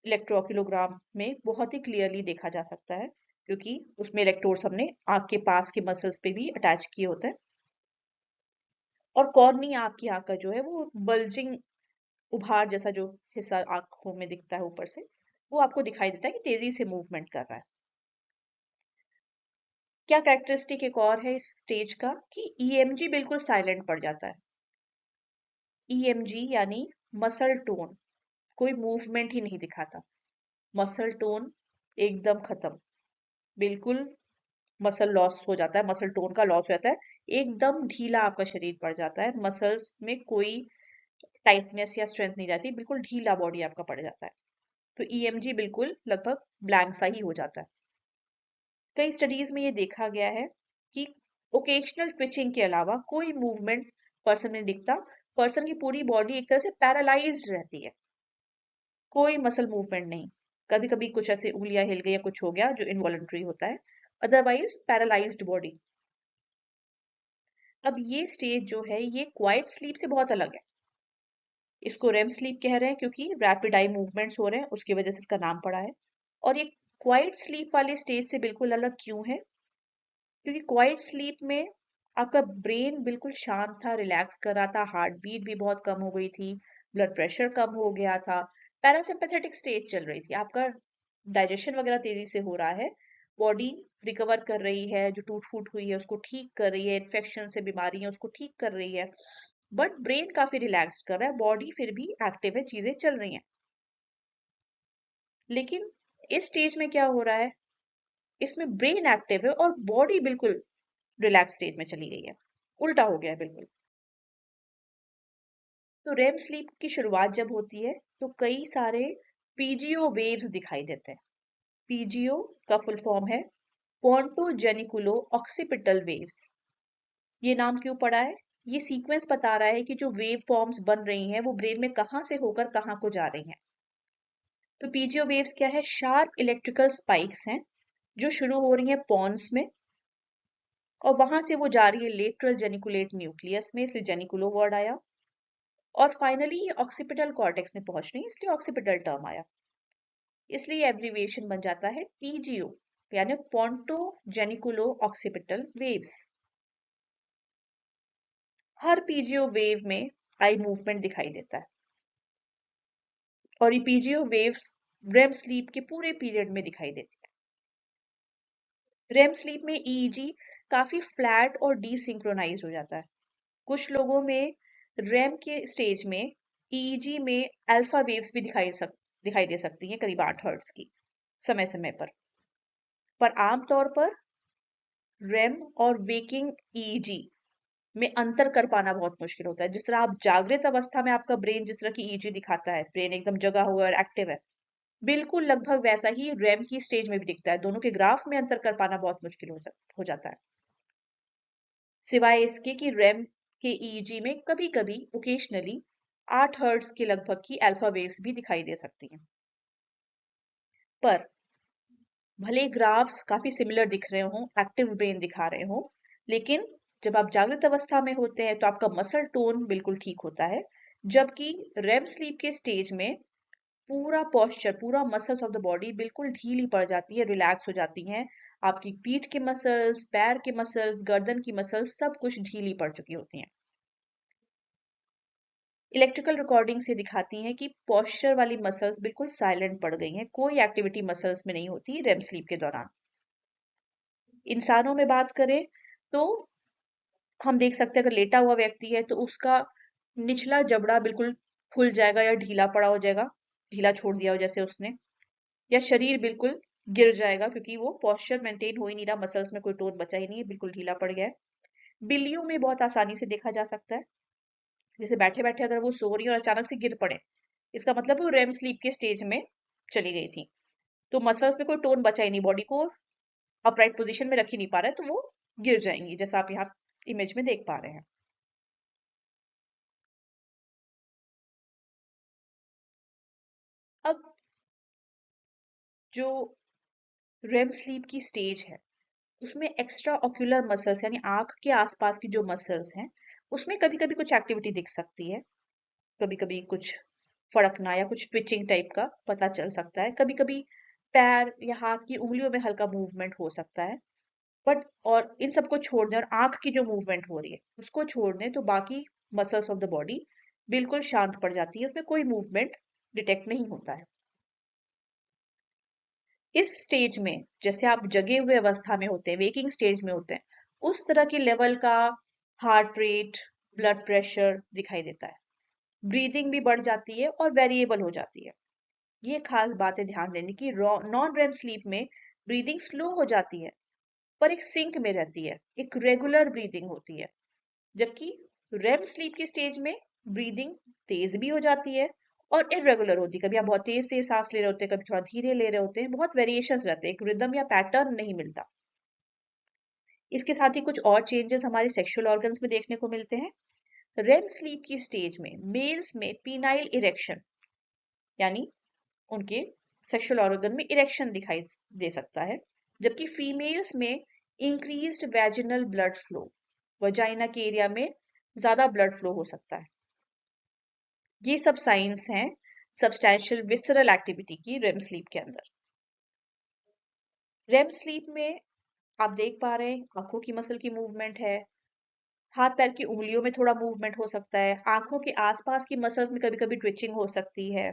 इलेक्ट्रोकिलोग्राम में बहुत ही क्लियरली देखा जा सकता है, क्योंकि उसमें इलेक्ट्रोड्स हमने आंख के पास के मसल्स पे भी अटैच किए होते हैं। और कॉर्निया आपकी आंख का जो है वो बल्जिंग, उभार जैसा जो हिस्सा आंखों में दिखता है ऊपर से, वो आपको दिखाई देता है कि तेजी से मूवमेंट कर रहा है। क्या कैरेक्टरिस्टिक एक और है इस स्टेज का कि ईएमजी बिल्कुल साइलेंट पड़ जाता है। ईएमजी यानी मसल टोन, कोई मूवमेंट ही नहीं दिखाता। मसल टोन एकदम खत्म, बिल्कुल मसल लॉस हो जाता है, मसल टोन का लॉस हो जाता है, एकदम ढीला आपका शरीर पड़ जाता है, मसल्स में कोई टाइटनेस या स्ट्रेंथ नहीं रहती, बिल्कुल ढीला बॉडी आपका पड़ जाता है। तो ईएमजी बिल्कुल लगभग ब्लैंक सा ही हो जाता है। कई स्टडीज में ये देखा गया है कि ओकेशनल ट्विचिंग के अलावा कोई मूवमेंट पर्सन में दिखता, पर्सन की पूरी बॉडी एक तरह से पैरालाइज्ड रहती है, कोई मसल मूवमेंट नहीं। कभी कभी कुछ ऐसे उंगलियां हिल गई या कुछ हो गया जो इनवॉलंटरी होता है, अदरवाइज पैरालाइज्ड बॉडी। अब ये स्टेज जो है ये क्वाइट स्लीप से बहुत अलग है। इसको रेम स्लीप कह रहे हैं क्योंकि रैपिड आई मूवमेंट्स हो रहे हैं, उसकी वजह से इसका नाम पड़ा है। और ये क्वाइट स्लीप वाले स्टेज से बिल्कुल अलग क्यों है? क्योंकि क्वाइट स्लीप में आपका ब्रेन बिल्कुल शांत था, रिलैक्स कर रहा था, हार्ट बीट भी बहुत कम हो गई थी, ब्लड प्रेशर कम हो गया था, पैरासिम्पैथेटिक स्टेज चल रही थी, आपका डाइजेशन वगैरह तेजी से हो रहा है, बॉडी रिकवर कर रही है, जो टूट फूट हुई है उसको ठीक कर रही है, इन्फेक्शन से बीमारी है उसको ठीक कर रही है, बट ब्रेन काफी रिलैक्स कर रहा है, बॉडी फिर भी एक्टिव है, चीजें चल रही हैं। लेकिन इस स्टेज में क्या हो रहा है, इसमें ब्रेन एक्टिव है और बॉडी बिल्कुल रिलैक्स स्टेज में चली गई है, उल्टा हो गया है बिल्कुल। तो रेम स्लीप की शुरुआत जब होती है तो कई सारे पीजीओ वेव्स दिखाई देते हैं। पीजीओ का फुल फॉर्म है पोंटोजेनिकुलो ऑक्सीपिटल वेव्स। ये नाम क्यों पड़ा है? ये सीक्वेंस बता रहा है कि जो वेव फॉर्म्स बन रही हैं वो ब्रेन में कहां से होकर कहां को जा रही हैं। तो पीजीओ वेव्स क्या है? शार्प इलेक्ट्रिकल स्पाइक्स हैं जो शुरू हो रही हैं पॉन्स में, और वहां से वो जा रही है लेटरल जेनिकुलेट न्यूक्लियस में, इसलिए जेनिकुलो वर्ड आया, और फाइनली ये ऑक्सीपिटल कॉर्टेक्स में पहुंच रही है, इसलिए ऑक्सीपिटल टर्म आया। इसलिए एब्रिविएशन बन जाता है पीजीओ, यानी पोंटो जेनिकुलो ऑक्सीपिटल वेव्स। हर पीजीओ वेव में आई मूवमेंट दिखाई देता है, और ये पीजीओ वेव्स रेम स्लीप के पूरे पीरियड में दिखाई देती है। रेम स्लीप में ईईजी काफी फ्लैट और डीसिंक्रोनाइज हो जाता है। कुछ लोगों में रेम के स्टेज में ईईजी में अल्फा वेव्स भी दिखाई दे सकती हैं, करीब 8 हर्ट्ज की समय समय पर आमतौर पर रेम और वेकिंग ईईजी में अंतर कर पाना बहुत मुश्किल होता है। जिस तरह आप जागृत अवस्था में आपका ब्रेन जिस तरह की ईईजी दिखाता है, ब्रेन एकदम जगा हुआ और एक्टिव है, बिल्कुल लगभग वैसा ही रेम की स्टेज में भी दिखता है। दोनों के ग्राफ में अंतर कर पाना बहुत मुश्किल हो जाता है, सिवाय इसके कि रेम के ईईजी में कभी कभी ओकेशनली 8 हर्ट्ज के लगभग की अल्फा वेव्स भी दिखाई दे सकती हैं। पर भले ग्राफ्स काफी सिमिलर दिख रहे हों, एक्टिव ब्रेन दिखा रहे हों, लेकिन जब आप जागृत अवस्था में होते हैं तो आपका मसल टोन बिल्कुल ठीक होता है, जबकि रेम स्लीप के स्टेज में पूरा पोस्चर, पूरा मसल्स ऑफ द बॉडी बिल्कुल ढीली पड़ जाती है, रिलैक्स हो जाती हैं। आपकी पीठ के मसल्स, पैर के मसल्स, गर्दन की मसल्स सब कुछ ढीली पड़ चुकी होती हैं। इलेक्ट्रिकल रिकॉर्डिंग से दिखाती हैं कि पोस्चर वाली मसल्स बिल्कुल साइलेंट पड़ गई हैं, कोई एक्टिविटी मसल्स में नहीं होती रेम स्लीप के दौरान। इंसानों में बात करें तो हम देख सकते हैं, अगर लेटा हुआ व्यक्ति है तो उसका निचला जबड़ा बिल्कुल खुल जाएगा या ढीला पड़ा हो जाएगा, ढीला छोड़ दिया हो जैसे उसने, या शरीर बिल्कुल गिर जाएगा क्योंकि वो पोस्चर मेंटेन हो ही नहीं रहा, मसल्स में कोई टोन बचा ही नहीं है, बिल्कुल ढीला पड़ गया है। बिल्लियों में बहुत आसानी से देखा जा सकता है। जैसे बैठे बैठे अगर वो सो रही है और अचानक से गिर पड़े, इसका मतलब वो रेम स्लीप के स्टेज में चली गई थी। तो मसल्स में कोई टोन बचा ही नहीं, बॉडी को अपराइट पोजीशन में रख ही नहीं पा रहा है, तो वो गिर जाएंगी, जैसा आप यहाँ इमेज में देख पा रहे हैं। अब जो रेम स्लीप की स्टेज है, उसमें एक्स्ट्रा ऑक्यूलर मसल्स यानी आंख के आसपास की जो मसल्स हैं, उसमें कभी कभी कुछ एक्टिविटी दिख सकती है। कभी कभी कुछ फड़कना या कुछ ट्विचिंग टाइप का पता चल सकता है। कभी कभी पैर या हाथ की उंगलियों में हल्का मूवमेंट हो सकता है। बट और इन सबको छोड़ दें और आंख की जो मूवमेंट हो रही है उसको छोड़ दें, तो बाकी मसल्स ऑफ द बॉडी बिल्कुल शांत पड़ जाती है, उसमें कोई मूवमेंट डिटेक्ट नहीं होता है। इस स्टेज में जैसे आप जगे हुए अवस्था में होते हैं, वेकिंग स्टेज में होते हैं, उस तरह के लेवल का हार्ट रेट, ब्लड प्रेशर दिखाई देता है। ब्रीदिंग भी बढ़ जाती है और वेरिएबल हो जाती है। ये खास बात है ध्यान देने की। नॉन रेम स्लीप में ब्रीदिंग स्लो हो जाती है, पर एक सिंक में रहती है, एक रेगुलर ब्रीदिंग होती है। जबकि रेम स्लीप की स्टेज में ब्रीदिंग तेज भी हो जाती है और इरेगुलर होती है। कभी आप बहुत तेज तेज सांस ले रहे होते हैं, कभी थोड़ा धीरे ले रहे होते हैं, बहुत वेरिएशंस रहते हैं, एक रिदम या पैटर्न नहीं मिलता। इसके साथ ही कुछ और चेंजेस हमारे सेक्सुअल ऑर्गन्स में देखने को मिलते हैं। रेम स्लीप की स्टेज में मेल्स में पीनाइल इरेक्शन यानी उनके सेक्सुअल ऑर्गन में इरेक्शन दिखाई दे सकता है, जबकि फीमेल्स में increased vaginal blood flow, vagina के एरिया में ज्यादा ब्लड फ्लो हो सकता है। ये सब साइंस हैं सब्सटैंशियल विसरल एक्टिविटी की रेम स्लीप के अंदर। रेम स्लीप में आप देख पा रहे हैं आंखों की मसल की मूवमेंट है, हाथ पैर की उंगलियों में थोड़ा मूवमेंट हो सकता है, आंखों के आसपास की मसल्स में कभी कभी ट्विचिंग हो सकती है,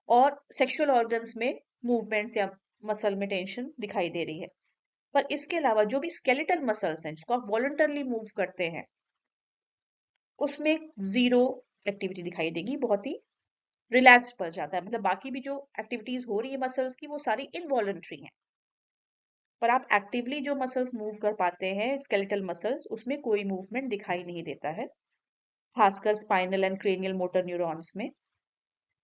और सेक्सुअल ऑर्गन्स में मूवमेंट्स या मसल में टेंशन दिखाई दे रही है। पर इसके अलावा जो भी स्केलेटल मसल्स हैं जिसको आप वॉलंटरली मूव करते हैं, उसमें जीरो एक्टिविटी दिखाई देगी, बहुत ही रिलैक्स्ड पड़ जाता है। मतलब बाकी भी जो एक्टिविटीज हो रही है मसल्स की वो सारी इनवॉलंटरी हैं, पर आप एक्टिवली जो मसल्स मूव कर पाते हैं स्केलेटल मसल्स, उसमें कोई मूवमेंट दिखाई नहीं देता है, खासकर spinal and cranial motor neurons में।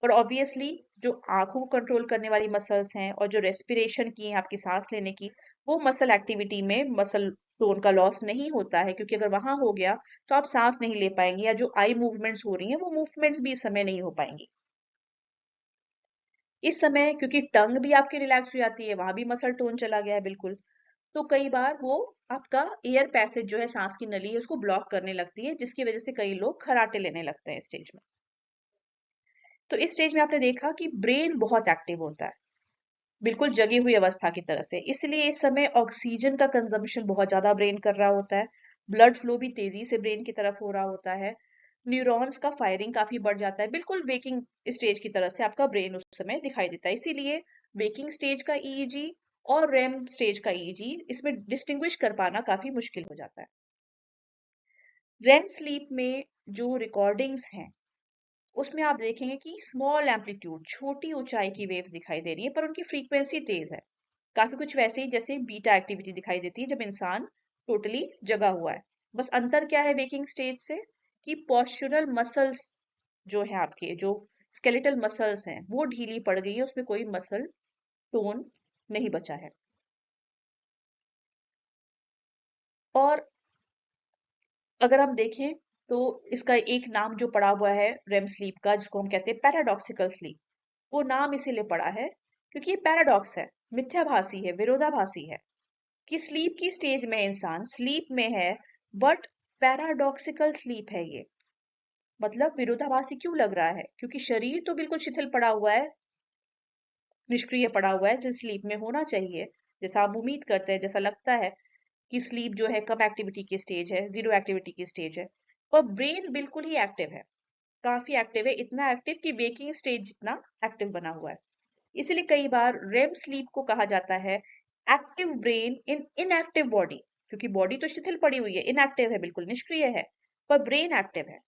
पर ऑब्वियसली जो आंखों को कंट्रोल करने वाली मसल्स हैं और जो रेस्पिरेशन की है आपकी सांस लेने की, वो मसल एक्टिविटी में मसल टोन का लॉस नहीं होता है, क्योंकि अगर वहां हो गया तो आप सांस नहीं ले पाएंगे, या जो आई मूवमेंट्स हो रही हैं वो मूवमेंट्स भी इस समय नहीं हो पाएंगी। इस समय क्योंकि टंग भी आपकी रिलैक्स हो जाती है, वहां भी मसल टोन चला गया है बिल्कुल, तो कई बार वो आपका एयर पैसेज जो है, सांस की नली है, उसको ब्लॉक करने लगती है, जिसकी वजह से कई लोग खराटे लेने लगते हैं स्टेज में। तो इस स्टेज में आपने देखा कि ब्रेन बहुत एक्टिव होता है, बिल्कुल जगी हुई अवस्था की तरह से, इसलिए इस समय ऑक्सीजन का कंजम्पशन बहुत ज्यादा ब्रेन कर रहा होता है, ब्लड फ्लो भी तेजी से ब्रेन की तरफ हो रहा होता है, न्यूरॉन्स का फायरिंग काफी बढ़ जाता है, बिल्कुल वेकिंग स्टेज की तरह से आपका ब्रेन उस समय दिखाई देता है। इसीलिए वेकिंग स्टेज का ईईजी और रेम स्टेज का ईईजी, इसमें डिस्टिंग्विश कर पाना काफी मुश्किल हो जाता है। रेम स्लीप में जो रिकॉर्डिंग्स हैं उसमें आप देखेंगे कि स्मॉल एम्पलीट्यूड, छोटी ऊंचाई की वेव्स दिखाई दे रही है, पर उनकी फ्रीक्वेंसी तेज है, काफी कुछ वैसे ही जैसे बीटा एक्टिविटी दिखाई देती है जब इंसान टोटली जगा हुआ है। बस अंतर क्या है वेकिंग स्टेज से, कि पॉस्चरल मसल्स जो है आपके, जो स्केलेटल मसल्स हैं, वो ढीली पड़ गई है, उसमें कोई मसल टोन नहीं बचा है। और अगर हम देखें तो इसका एक नाम जो पड़ा हुआ है रेम स्लीप का, जिसको हम कहते हैं पैराडॉक्सिकल स्लीप, वो नाम इसीलिए पड़ा है क्योंकि ये पैराडॉक्स है, मिथ्याभासी है, विरोधाभासी है, कि स्लीप की स्टेज में इंसान स्लीप में है, बट पैराडॉक्सिकल स्लीप है ये। मतलब विरोधाभासी क्यों लग रहा है, क्योंकि शरीर तो बिल्कुल शिथिल पड़ा हुआ है, निष्क्रिय पड़ा हुआ है, जिस स्लीप में होना चाहिए, जैसा आप उम्मीद करते हैं, जैसा लगता है कि स्लीप जो है कम एक्टिविटी की स्टेज है, जीरो एक्टिविटी की स्टेज है, पर ब्रेन बिल्कुल ही एक्टिव है, काफी एक्टिव है, इतना एक्टिव कि वेकिंग स्टेज जितना एक्टिव बना हुआ है। इसलिए कई बार रेम स्लीप को कहा जाता है active brain in inactive body, क्योंकि बॉडी तो शिथिल पड़ी हुई है, इनएक्टिव है, बिल्कुल निष्क्रिय है, पर ब्रेन एक्टिव है।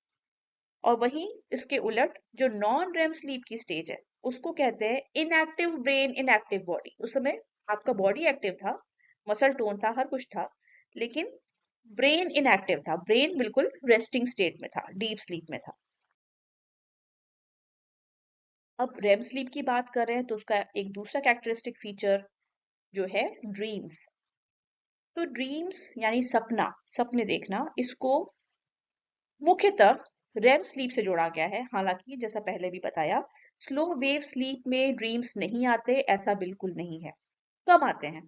और वहीं इसके उलट जो नॉन रेम स्लीप की स्टेज है उसको कहते हैं इनएक्टिव ब्रेन इनएक्टिव बॉडी। उस समय आपका बॉडी एक्टिव था, मसल टोन था, हर कुछ था, लेकिन ब्रेन इनएक्टिव था, ब्रेन बिल्कुल रेस्टिंग स्टेट में था, डीप स्लीप में था। अब रेम स्लीप की बात कर रहे हैं तो उसका एक दूसरा कैरेक्टरिस्टिक फीचर जो है ड्रीम्स। तो ड्रीम्स यानी सपना, सपने देखना, इसको मुख्यतः रेम स्लीप से जोड़ा गया है। हालांकि जैसा पहले भी बताया, स्लो वेव स्लीप में ड्रीम्स नहीं आते, ऐसा बिल्कुल नहीं है, कम आते हैं,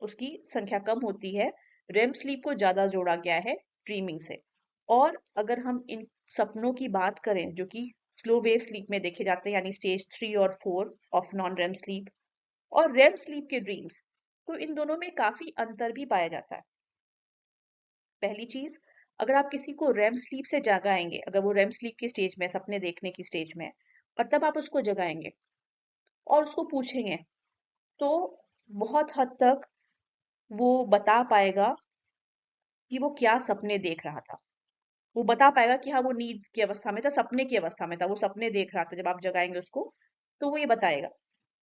उसकी संख्या कम होती है। रेम स्लीप को ज्यादा जोड़ा गया है ड्रीमिंग से। और अगर हम इन सपनों की बात करें जो कि स्लो वेव स्लीप में देखे जाते हैं, यानी स्टेज 3 और 4 ऑफ नॉन रेम स्लीप, और रेम स्लीप के ड्रीम्स, तो इन दोनों में काफी अंतर भी पाया जाता है। पहली चीज, अगर आप किसी को रेम स्लीप से जगाएंगे, अगर वो रेम स्लीप की स्टेज में, सपने देखने की स्टेज में, और तब आप उसको जगाएंगे और उसको पूछेंगे, तो बहुत हद तक वो बता पाएगा कि वो क्या सपने देख रहा था। वो बता पाएगा कि हाँ, वो नींद की अवस्था में था, सपने की अवस्था में था, वो सपने देख रहा था। जब आप जगाएंगे उसको, तो वो ये बताएगा।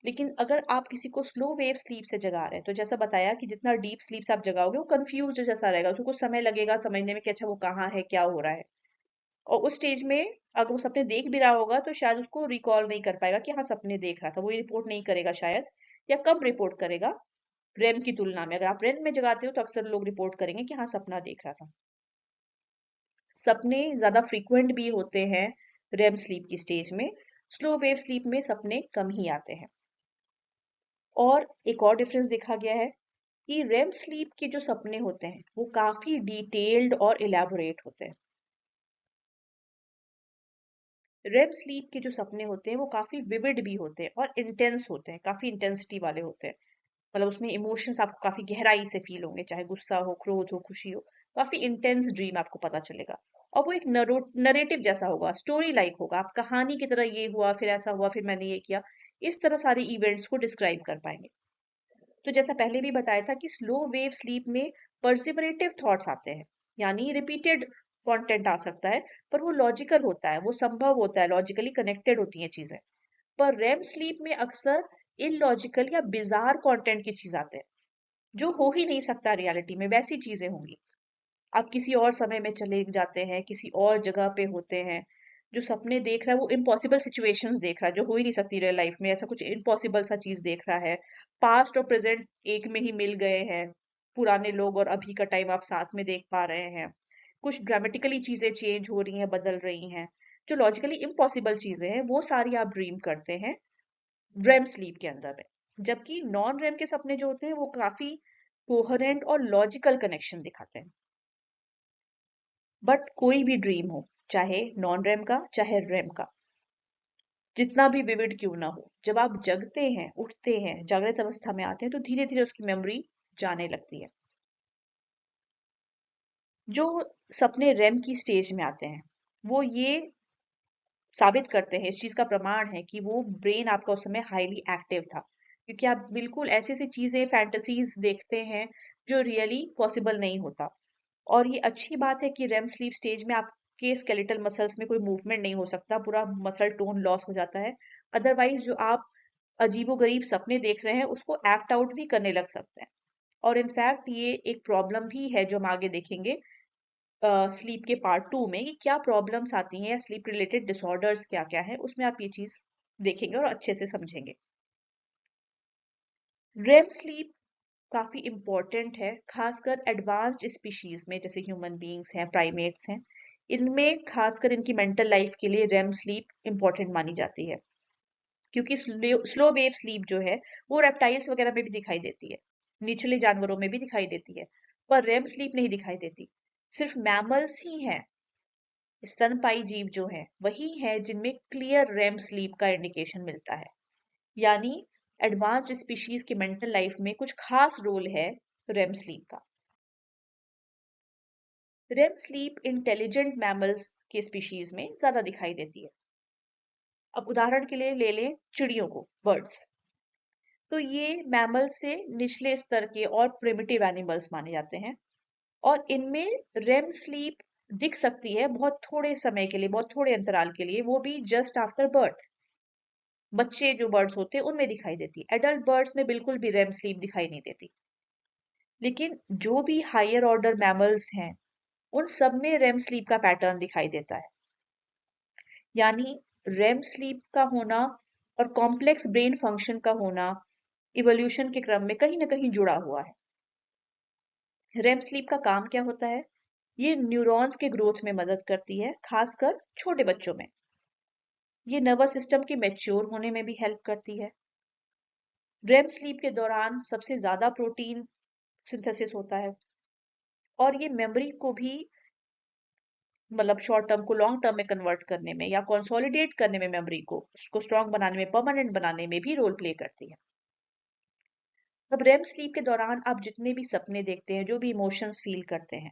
लेकिन अगर आप किसी को स्लो वेव स्लीप से जगा रहे हैं, तो जैसा बताया कि जितना डीप स्लीप से आप जगाओगे, वो कंफ्यूज जैसा रहेगा, उसको कुछ समय लगेगा समझने में कि अच्छा वो कहाँ है, क्या हो रहा है। और उस स्टेज में अगर वो सपने देख भी रहा होगा, तो शायद उसको रिकॉल नहीं कर पाएगा कि हाँ सपने देख रहा था, वो ये रिपोर्ट नहीं करेगा शायद, या कम रिपोर्ट करेगा रेम की तुलना में। अगर आप रेम में जगाते हो तो अक्सर लोग रिपोर्ट करेंगे कि हाँ सपना देख रहा था। सपने ज्यादा फ्रीक्वेंट भी होते हैं रेम स्लीप की स्टेज में, स्लो वेव स्लीप में सपने कम ही आते हैं। और एक और डिफरेंस देखा गया है कि रेम स्लीप के जो सपने होते हैं वो काफी डिटेल्ड और इलेबोरेट होते हैं। रेम स्लीप के जो सपने होते हैं वो काफी विविड भी होते हैं और इंटेंस होते हैं, काफी इंटेंसिटी वाले होते हैं। मतलब उसमें इमोशंस आपको काफी गहराई से फील होंगे, चाहे गुस्सा हो, क्रोध हो, खुशी हो, काफी इंटेंस ड्रीम आपको पता चलेगा। और वो एक नरेटिव जैसा होगा, स्टोरी लाइक होगा, आप कहानी की तरह, ये हुआ फिर ऐसा हुआ फिर मैंने ये किया, इस तरह सारे इवेंट्स को डिस्क्राइब कर पाएंगे। तो जैसा पहले भी बताया था कि स्लो वेव स्लीप में पर्सिवरेटिव थॉट्स आते हैं, यानी रिपीटेड कंटेंट आ सकता है, पर वो लॉजिकल होता है, वो संभव होता है, लॉजिकली कनेक्टेड होती हैं चीजें। पर रेम स्लीप में अक्सर इलॉजिकल या बिजार कंटेंट की चीज आते हैं, जो हो ही नहीं सकता रियलिटी में, वैसी चीजें होंगी। आप किसी और समय में चले जाते हैं, किसी और जगह पे होते हैं, जो सपने देख रहा है वो इम्पॉसिबल सिचुएशंस देख रहा है जो हो ही नहीं सकती रियल लाइफ में, ऐसा कुछ इम्पॉसिबल सा चीज देख रहा है। पास्ट और प्रेजेंट एक में ही मिल गए हैं, पुराने लोग और अभी का टाइम आप साथ में देख पा रहे हैं। कुछ ड्रामेटिकली चीजें चेंज हो रही हैं, बदल रही हैं, जो लॉजिकली इम्पॉसिबल चीजें हैं वो सारी आप ड्रीम करते हैं रेम स्लीप के अंदर में। जबकि नॉन रेम के सपने जो होते हैं वो काफी कोहेरेंट और लॉजिकल कनेक्शन दिखाते हैं। बट कोई भी ड्रीम हो, चाहे नॉन रेम का चाहे रेम का, जितना भी विविड क्यों ना हो, जब आप जगते हैं, उठते हैं, जागृत अवस्था में आते हैं, तो धीरे धीरे उसकी मेमोरी जाने लगती है। जो सपने रेम की स्टेज में आते हैं, वो ये साबित करते हैं, इस चीज का प्रमाण है कि वो ब्रेन आपका उस समय हाईली एक्टिव था, क्योंकि आप बिल्कुल ऐसी ऐसी चीजें, फैंटेसीज देखते हैं जो रियली पॉसिबल नहीं होता। और ये अच्छी बात है कि रेम स्लीप स्टेज में आपके स्केलेटल मसल्स में कोई मूवमेंट नहीं हो सकता, पूरा मसल टोन लॉस हो जाता है। अदरवाइज जो आप अजीबोगरीब सपने देख रहे हैं उसको एक्ट आउट भी करने लग सकते हैं। और इनफैक्ट ये एक प्रॉब्लम भी है जो हम आगे देखेंगे स्लीप के पार्ट 2 में, कि क्या प्रॉब्लम्स आती हैं या स्लीप रिलेटेड डिसऑर्डर्स क्या क्या है, उसमें आप ये चीज देखेंगे और अच्छे से समझेंगे। रेम स्लीप काफी इंपॉर्टेंट है, खासकर एडवांस्ड स्पीशीज में, जैसे ह्यूमन बीइंग्स हैं, प्राइमेट्स हैं। इनमें खासकर इनकी मेंटल लाइफ के लिए रेम स्लीप इंपॉर्टेंट मानी जाती है, क्योंकि स्लो वेव स्लीप जो है वो रेप्टाइल्स वगैरह में भी दिखाई देती है, निचले जानवरों में भी दिखाई देती है, पर रेम स्लीप नहीं दिखाई देती। सिर्फ मैमल्स ही हैं, स्तनपाई जीव जो हैं वही हैं जिनमें क्लियर रेम स्लीप का इंडिकेशन मिलता है। यानी एडवांस्ड स्पीशीज की मेंटल लाइफ में कुछ खास रोल है रेम स्लीप का। रेम स्लीप इंटेलिजेंट मैमल्स के स्पीशीज में ज्यादा दिखाई देती है। अब उदाहरण के लिए ले लें चिड़ियों को, बर्ड्स। तो ये मैमल्स से निचले स्तर के और प्रिमिटिव एनिमल्स माने जाते हैं, और इनमें रेम स्लीप दिख सकती है बहुत थोड़े समय के लिए, बहुत थोड़े अंतराल के लिए, वो भी जस्ट आफ्टर बर्थ। बच्चे जो बर्ड्स होते हैं उनमें दिखाई देती है, एडल्ट बर्ड्स में बिल्कुल भी रेम स्लीप दिखाई नहीं देती। लेकिन जो भी हायर ऑर्डर मैमल्स हैं उन सब में रेम स्लीप का पैटर्न दिखाई देता है। यानी रेम स्लीप का होना और कॉम्प्लेक्स ब्रेन फंक्शन का होना इवोल्यूशन के क्रम में कहीं ना कहीं जुड़ा हुआ है। रेम स्लीप का काम क्या होता है? ये न्यूरॉन्स के ग्रोथ में मदद करती है, खासकर छोटे बच्चों में। ये नर्वस सिस्टम के मैच्योर होने में भी हेल्प करती है। रेम स्लीप के दौरान सबसे ज्यादा प्रोटीन सिंथेसिस होता है और ये मेमोरी को भी मतलब शॉर्ट टर्म को लॉन्ग टर्म में कन्वर्ट करने में या कंसोलिडेट करने में, मेमोरी को उसको स्ट्रांग बनाने में, परमानेंट बनाने में भी रोल प्ले करती है। अब रेम स्लीप के दौरान आप जितने भी सपने देखते हैं, जो भी इमोशंस फील करते हैं,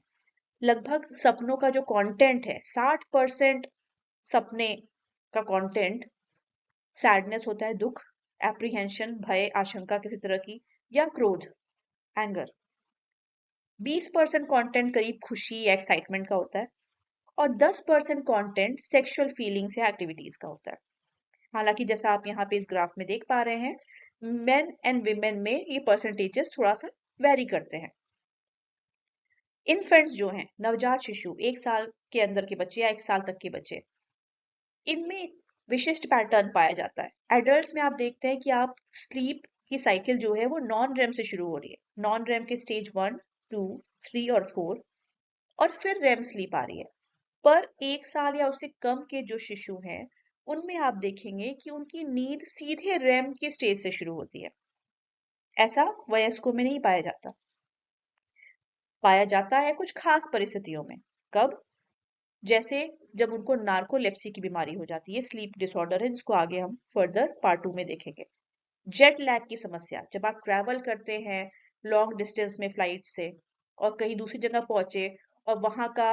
लगभग सपनों का जो कंटेंट है 60% सपने का कंटेंट सैडनेस होता है, दुख, एप्रीहेंशन, भय, आशंका किसी तरह की, या क्रोध, एंगर। 20% कंटेंट करीब खुशी या एक्साइटमेंट का होता है और 10% कंटेंट सेक्सुअल फीलिंग्स या एक्टिविटीज का होता है। हालांकि जैसा आप यहाँ पे इस ग्राफ में देख पा रहे हैं, मेन एंड विमेन में ये परसेंटेजेस थोड़ा सा वेरी करते हैं। इन्फेंट्स जो हैं, नवजात शिशु, 1 साल के अंदर के बच्चे या 1 साल तक के बच्चे, इनमें एक विशिष्ट पैटर्न पाया जाता है। एडल्ट्स में आप देखते हैं कि आप स्लीप की साइकिल जो है वो नॉन रेम से शुरू हो रही है। नॉन रेम के स्टेज 1, 2, 3 और 4, और फिर रेम स्लीप आ रही है। पर 1 साल या उससे कम के जो शिशु हैं, उनमें आप देखेंगे कि उनकी नींद सीधे रेम के स्टेज से शुरू होती है। ऐसा वयस्कों में नहीं पाया जाता। पाया जाता है कुछ खास परिस्थितियों में। कब? जैसे जब उनको नार्कोलेप्सी की बीमारी हो जाती है, स्लीप डिसऑर्डर है जिसको आगे हम फर्दर पार्ट 2 में देखेंगे। जेट लैग की समस्या, जब आप ट्रैवल करते हैं लॉन्ग डिस्टेंस में फ्लाइट से और कहीं दूसरी जगह पहुंचे और वहां का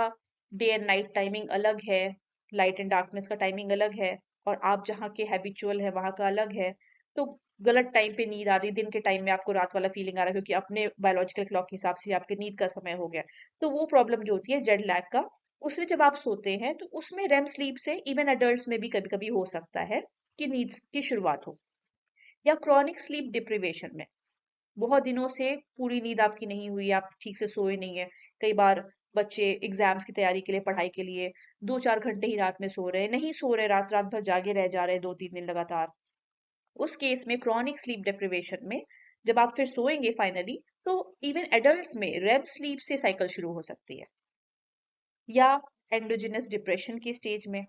डे एंड नाइट टाइमिंग अलग है, लाइट एंड डार्कनेस का टाइमिंग अलग है, और आप जहाँ के हैबिचुअल है वहां का अलग है, तो गलत टाइम पे नींद आ रही, दिन के टाइम में आपको रात वाला फीलिंग आ रहा है क्योंकि अपने बायोलॉजिकल क्लॉक के हिसाब से आपके नींद का समय हो गया। तो वो प्रॉब्लम जो होती है जेट लैग का, उसमें जब आप सोते हैं तो उसमें रेम स्लीप से इवन एडल्ट्स में भी कभी कभी हो सकता है कि नींद की शुरुआत हो। या क्रॉनिक स्लीप डिप्रिवेशन में बहुत दिनों से पूरी नींद आपकी नहीं हुई, आप ठीक से सोए नहीं है। कई बार बच्चे एग्जाम्स की तैयारी के लिए, पढ़ाई के लिए 2-4 घंटे ही रात में सो रहे हैं, नहीं सो रहे, रात रात भर जागे रह जा रहे हैं 2-3 दिन लगातार। उस केस में क्रॉनिक स्लीप डिप्रिवेशन में जब आप फिर सोएंगे फाइनली, तो इवन एडल्ट्स में रेम स्लीप से साइकिल शुरू हो सकती है। या एंडोजिनस डिप्रेशन की स्टेज में,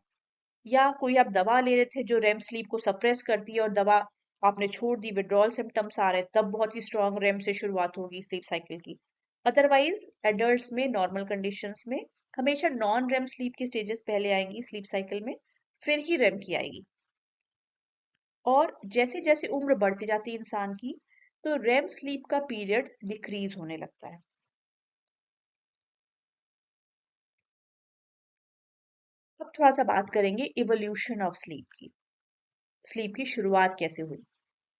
या कोई आप दवा ले रहे थे जो रेम स्लीप को सप्रेस करती है और दवा आपने छोड़ दी, विड्रॉल सिम्टम्स आ रहे, तब बहुत ही स्ट्रॉन्ग रेम से शुरुआत होगी स्लीप साइकिल की। अदरवाइज एडल्ट्स में नॉर्मल कंडीशंस में हमेशा नॉन रेम स्लीप की स्टेजेस पहले आएंगी स्लीप साइकिल में, फिर ही रेम की आएगी। और जैसे जैसे उम्र बढ़ती जाती है इंसान की, तो रेम स्लीप का पीरियड डिक्रीज होने लगता है। अब थोड़ा सा बात करेंगे इवोल्यूशन ऑफ स्लीप की शुरुआत कैसे हुई।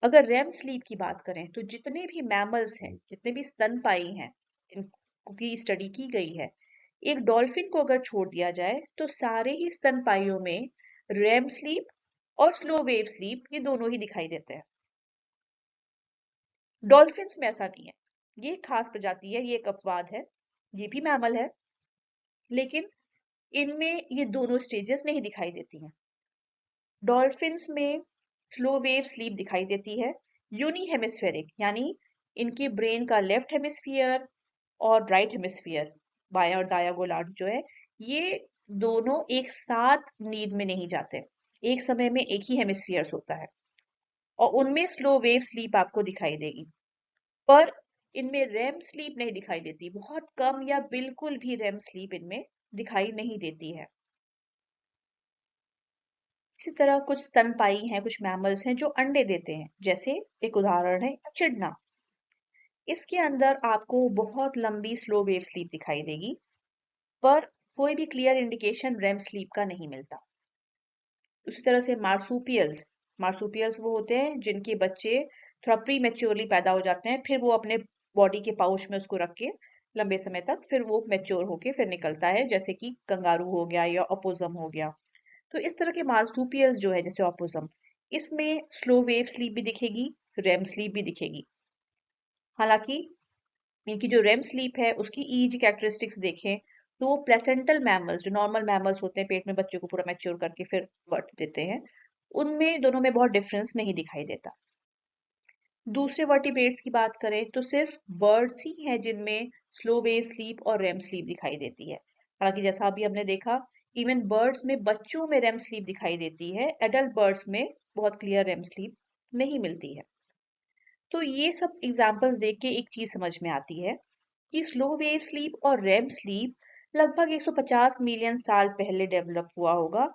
अगर रेम स्लीप की बात करें तो जितने भी मैमल्स हैं, जितने भी स्तनपायी हैं जिनकी स्टडी की गई है, एक डॉल्फिन को अगर छोड़ दिया जाए तो सारे ही स्तनपाइयों में रेम स्लीप और स्लो वेव स्लीप ये दोनों ही दिखाई देते हैं। डॉल्फिन्स में ऐसा नहीं है। ये एक खास प्रजाति है, ये एक अपवाद है, ये भी मैमल है, लेकिन इनमें ये दोनों स्टेजेस नहीं दिखाई देती हैं। डॉल्फिन्स में स्लो वेव स्लीप दिखाई देती है, यूनी हेमिस्फेरिक, यानी इनके ब्रेन का लेफ्ट हेमिस्फीयर और राइट हेमिस्फीयर, बायां और दायां गोलार्ध जो है, ये दोनों एक साथ नींद में नहीं जाते। एक समय में एक ही हेमिस्फीयर होता है और उनमें स्लो वेव स्लीप आपको दिखाई देगी। पर इनमें रेम स्लीप नहीं दिखाई देती, बहुत कम या बिल्कुल भी रेम स्लीप इनमें दिखाई नहीं देती है। इसी तरह कुछ स्तनपायी हैं, कुछ मैमल्स हैं जो अंडे देते हैं, जैसे एक उदाहरण है एचिडना। इसके अंदर आपको बहुत लंबी स्लो वेव स्लीप दिखाई देगी, पर कोई भी क्लियर इंडिकेशन रेम स्लीप का नहीं मिलता। उसी तरह से मार्सुपियल्स, मार्सुपियल्स वो होते हैं जिनके बच्चे थोड़ा प्री मेच्योरली पैदा हो जाते हैं, फिर वो अपने बॉडी के पाउच में उसको रख के लंबे समय तक फिर वो मेच्योर होके फिर निकलता है, जैसे कि कंगारू हो गया या ओपोसम हो गया। तो इस तरह के मार्सुपियल्स जो है जैसे ऑपोसम, इसमें स्लो वेव स्लीप भी दिखेगी, रेम स्लीप भी दिखेगी। हालांकि इनकी जो रेम स्लीप है उसकी ईजी कैरेक्टरिस्टिक्स देखें तो प्लेसेंटल मैमल्स, जो नॉर्मल मैमल्स होते हैं पेट में बच्चे को पूरा मैच्योर करके फिर बर्थ देते हैं, उनमें दोनों में बहुत डिफरेंस नहीं दिखाई देता। दूसरे वर्टिब्रेट्स की बात करें तो सिर्फ बर्ड्स ही हैं जिनमें स्लो वेव स्लीप और रेम स्लीप दिखाई देती है। हालांकि जैसा अभी हमने देखा, इवन बर्ड्स में बच्चों में रेम स्लीप दिखाई देती है, एडल्ट बर्ड्स में बहुत क्लियर रेम स्लीप नहीं मिलती है। तो ये सब एग्जांपल्स देख के एक चीज समझ में आती है कि स्लो वेव स्लीप और रेम स्लीप लगभग 150 मिलियन साल पहले डेवलप हुआ होगा,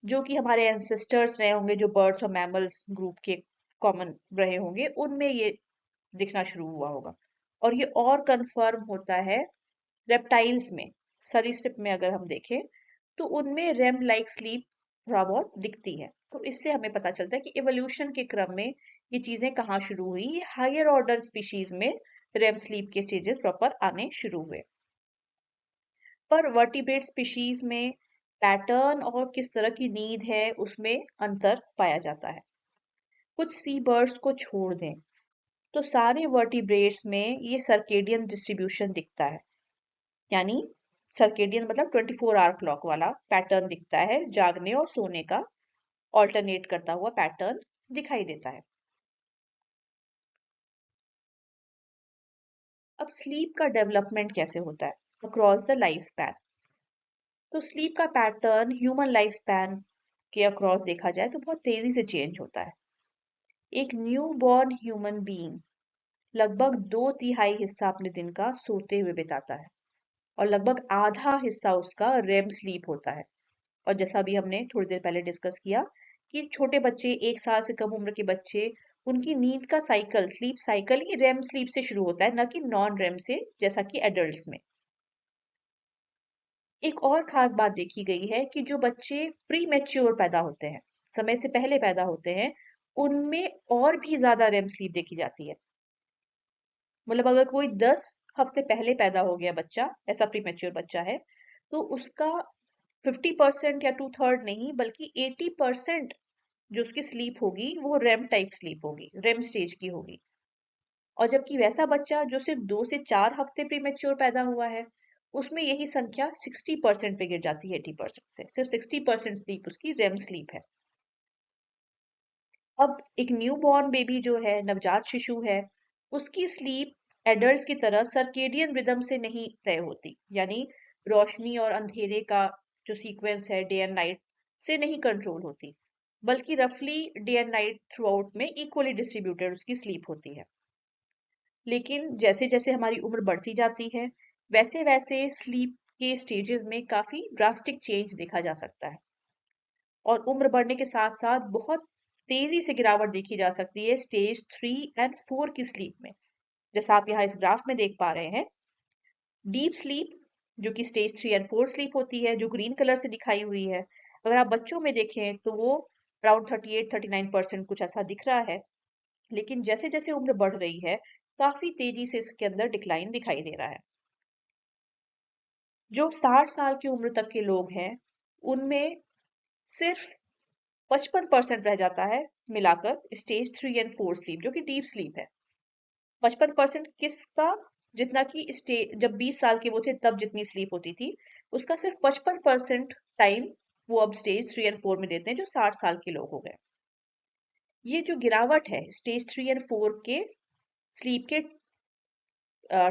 जो कि हमारे एंसेस्टर्स रहे होंगे, जो बर्ड्स और मैमल्स ग्रुप के कॉमन रहे होंगे, उनमें ये दिखना शुरू हुआ होगा। और ये और कंफर्म होता है रेप्टाइल्स में, सरीसृप में अगर हम देखें तो उनमें रेम लाइक स्लीप थोड़ा बहुत दिखती है। तो इससे हमें पता चलता है कि इवोल्यूशन के क्रम में ये चीजें कहाँ शुरू हुई, ये हायर ऑर्डर स्पीशीज में रेम स्लीप के स्टेजेस प्रॉपर आने शुरू हुए। पर वर्टिब्रेट स्पीशीज में पैटर्न और किस तरह की नींद है उसमें अंतर पाया जाता है। कुछ सी बर्ड्स को छोड़ दें तो सारे वर्टिब्रेट्स में ये सर्केडियन डिस्ट्रीब्यूशन दिखता है, यानी सर्केडियन मतलब 24 आवर क्लॉक वाला पैटर्न दिखता है, जागने और सोने का ऑल्टरनेट करता हुआ पैटर्न दिखाई देता है। अब स्लीप का डेवलपमेंट कैसे होता है अक्रॉस द लाइफ स्पैन? तो स्लीप का पैटर्न ह्यूमन लाइफ स्पैन के अक्रॉस देखा जाए तो बहुत तेजी से चेंज होता है। एक न्यू बॉर्न ह्यूमन बीइंग लगभग 2/3 हिस्सा अपने दिन का सोते हुए बिताता है और लगभग आधा हिस्सा उसका रेम स्लीप होता है। और जैसा भी हमने थोड़ी देर पहले डिस्कस किया कि छोटे बच्चे, 1 साल से कम उम्र के बच्चे, उनकी नींद का साइकिल, स्लीप साइकिल ही रेम स्लीप से शुरू होता है, न कि नॉन रेम से, जैसा कि एडल्ट्स में। एक और खास बात देखी गई है कि जो बच्चे प्री मैच्योर पैदा होते हैं, समय से पहले पैदा होते हैं, उनमें और भी ज्यादा रेम स्लीप देखी जाती है। मतलब अगर कोई 10 हफ्ते पहले पैदा हो गया बच्चा, ऐसा प्री मैच्योर बच्चा है, तो उसका 50% या 2/3 नहीं बल्कि 80% जो उसकी स्लीप होगी वो रेम टाइप स्लीप होगी, रेम स्टेज की होगी। और जबकि वैसा बच्चा जो सिर्फ 2 से 4 हफ्ते प्रीमेच्योर पैदा हुआ है, उसमें यही संख्या 60% पे गिर जाती है, 80% से सिर्फ 60% स्लीप उसकी रेम स्लीप है। अब एक न्यू बॉर्न बेबी जो है, नवजात शिशु है, उसकी स्लीप एडल्ट्स की तरह सर्केडियन रिदम से नहीं तय होती, यानी रोशनी और अंधेरे का जो सीक्वेंस है डे एंड नाइट से नहीं कंट्रोल होती, बल्कि रफली day and night through out में इक्वली डिस्ट्रीब्यूटेड उसकी स्लीप होती है। लेकिन जैसे जैसे हमारी उम्र बढ़ती जाती है, वैसे वैसे स्लीप के स्टेजेस में काफी ड्रास्टिक चेंज देखा जा सकता है और उम्र बढ़ने के साथ साथ बहुत तेजी से गिरावट देखी जा सकती है स्टेज 3 और 4 की स्लीप में। जैसा आप यहाँ इस ग्राफ में देख पा रहे हैं, डीप स्लीप जो कि स्टेज 3 और 4 स्लीप होती है, जो ग्रीन कलर से दिखाई हुई है, अगर आप बच्चों में देखें तो वो अराउंड 38-39% कुछ ऐसा दिख रहा है। लेकिन जैसे जैसे उम्र बढ़ रही है, काफी तेजी से इसके अंदर डिक्लाइन दिखाई दे रहा है। जो 60 साल की उम्र तक के लोग हैं, उनमें सिर्फ 55% रह जाता है मिलाकर स्टेज 3 और 4 स्लीप, जो कि डीप स्लीप है। 55% किसका? जितना कि जब 20 साल के वो थे तब जितनी स्लीप होती थी, उसका सिर्फ 55% टाइम वो अब स्टेज 3 और 4 में देते हैं, जो 60 साल के लोग हो गए। ये जो गिरावट है स्टेज 3 और 4 के स्लीप के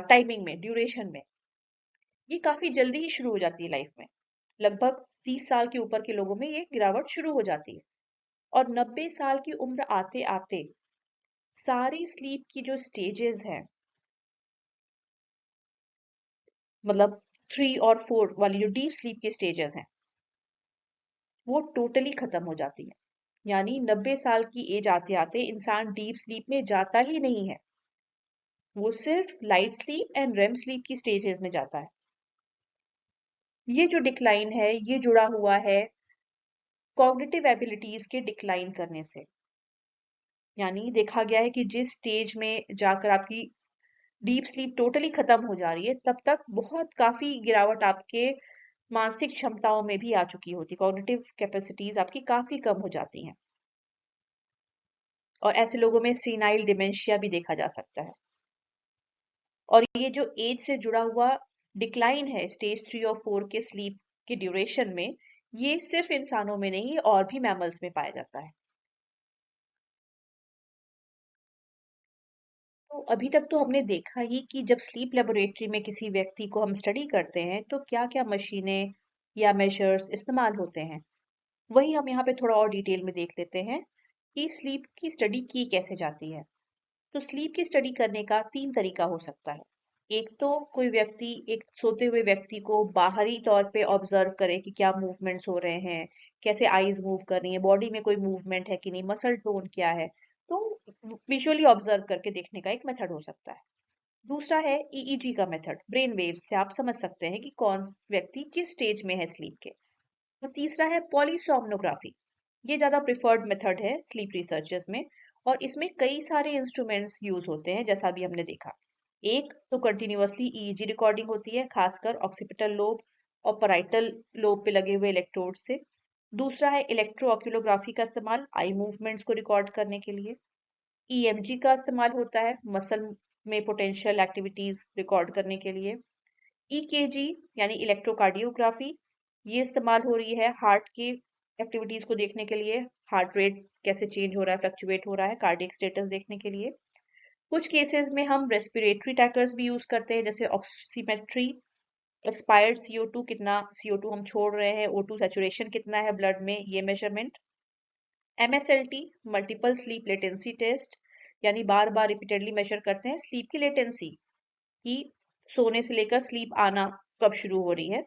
टाइमिंग में, ड्यूरेशन में, ये काफी जल्दी ही शुरू हो जाती है लाइफ में। लगभग 30 साल के ऊपर के लोगों में ये गिरावट शुरू हो जाती है और 90 साल की उम्र आते आते सारी स्लीप की जो स्टेजेस हैं, मतलब 3 और 4 वाली जो डीप स्लीप के स्टेजेस हैं, वो टोटली खत्म हो जाती है। यानी 90 साल की एज आते आते इंसान डीप स्लीप में जाता ही नहीं है, वो सिर्फ light sleep and REM sleep की स्टेजेस में जाता है। ये जो डिक्लाइन है, ये जुड़ा हुआ है कॉग्निटिव एबिलिटीज के डिक्लाइन करने से। यानी देखा गया है कि जिस स्टेज में जाकर आपकी डीप स्लीप टोटली खत्म हो जा रही है, तब तक बहुत काफी गिरावट आपके मानसिक क्षमताओं में भी आ चुकी होती, कॉग्निटिव कैपेसिटीज आपकी काफी कम हो जाती हैं और ऐसे लोगों में सीनाइल डिमेंशिया भी देखा जा सकता है। और ये जो एज से जुड़ा हुआ डिक्लाइन है स्टेज 3 और 4 के स्लीप के ड्यूरेशन में, ये सिर्फ इंसानों में नहीं और भी मैमल्स में पाया जाता है। तो अभी तक तो हमने देखा ही कि जब स्लीप लेबोरेटरी में किसी व्यक्ति को हम स्टडी करते हैं तो क्या क्या मशीनें या मेजर्स इस्तेमाल होते हैं। वही हम यहाँ पे थोड़ा और डिटेल में देख लेते हैं कि स्लीप की स्टडी की कैसे जाती है। तो स्लीप की स्टडी करने का 3 तरीका हो सकता है। एक तो कोई व्यक्ति एक सोते हुए व्यक्ति को बाहरी तौर पे ऑब्जर्व करे कि क्या मूवमेंट्स हो रहे हैं, कैसे आईज मूव कर रही हैं, बॉडी में कोई मूवमेंट है कि नहीं, मसल टोन क्या है। तो विजुअली ऑब्जर्व करके देखने का एक मेथड हो सकता है। दूसरा है ईईजी का मेथड, ब्रेन वेव्स से आप समझ सकते हैं कि कौन व्यक्ति किस स्टेज में है स्लीप के। और तीसरा है पॉलीसोमनोग्राफी। ये ज्यादा प्रिफर्ड मेथड है स्लीप रिसर्चर्स में, और इसमें कई सारे इंस्ट्रूमेंट्स यूज होते हैं जैसा अभी हमने देखा। एक तो कंटिन्यूअसली ईईजी रिकॉर्डिंग होती है, खासकर ऑक्सीपिटल लोब और पैराइटल लोब पे लगे हुए इलेक्ट्रोड से। दूसरा है इलेक्ट्रो ऑक्यूलोग्राफी का इस्तेमाल आई मूवमेंट्स को रिकॉर्ड करने के लिए। ईएमजी का इस्तेमाल होता है मसल में पोटेंशियल एक्टिविटीज रिकॉर्ड करने के लिए। ईकेजी यानी इलेक्ट्रोकार्डियोग्राफी, ये इस्तेमाल हो रही है हार्ट की एक्टिविटीज को देखने के लिए, हार्ट रेट कैसे चेंज हो रहा है, फ्लक्चुएट हो रहा है, कार्डियक स्टेटस देखने के लिए। कुछ केसेस में हम रेस्पिरेटरी ट्रैकर्स भी यूज करते हैं, जैसे ऑक्सीमेट्री, एक्सपायर्ड CO2 कितना CO2 हम छोड़ रहे हैं, O2 सैचुरेशन कितना है ब्लड में, ये measurement. MSLT, multiple sleep latency test, यानी बार बार रिपीटेडली मेजर करते हैं स्लीप की लेटेंसी, कि सोने से लेकर स्लीप आना कब शुरू हो रही है,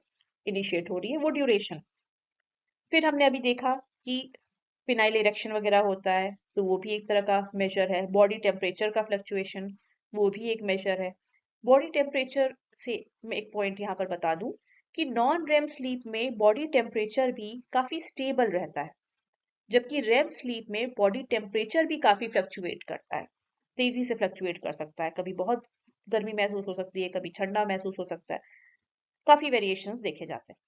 इनिशिएट हो रही है, वो ड्यूरेशन। फिर हमने अभी देखा कि फिनाइल इरेक्शन वगैरह होता है, तो वो भी एक तरह का मेजर है। बॉडी टेम्परेचर का फ्लक्चुएशन, वो भी एक मेजर है। बॉडी टेम्परेचर से मैं एक पॉइंट यहाँ पर बता दूं कि नॉन रेम स्लीप में बॉडी टेम्परेचर भी काफी स्टेबल रहता है, जबकि रेम स्लीप में बॉडी टेम्परेचर भी काफी फ्लक्चुएट करता है, तेजी से फ्लक्चुएट कर सकता है। कभी बहुत गर्मी महसूस हो सकती है, कभी ठंडा महसूस हो सकता है, काफी वेरिएशंस देखे जाते हैं।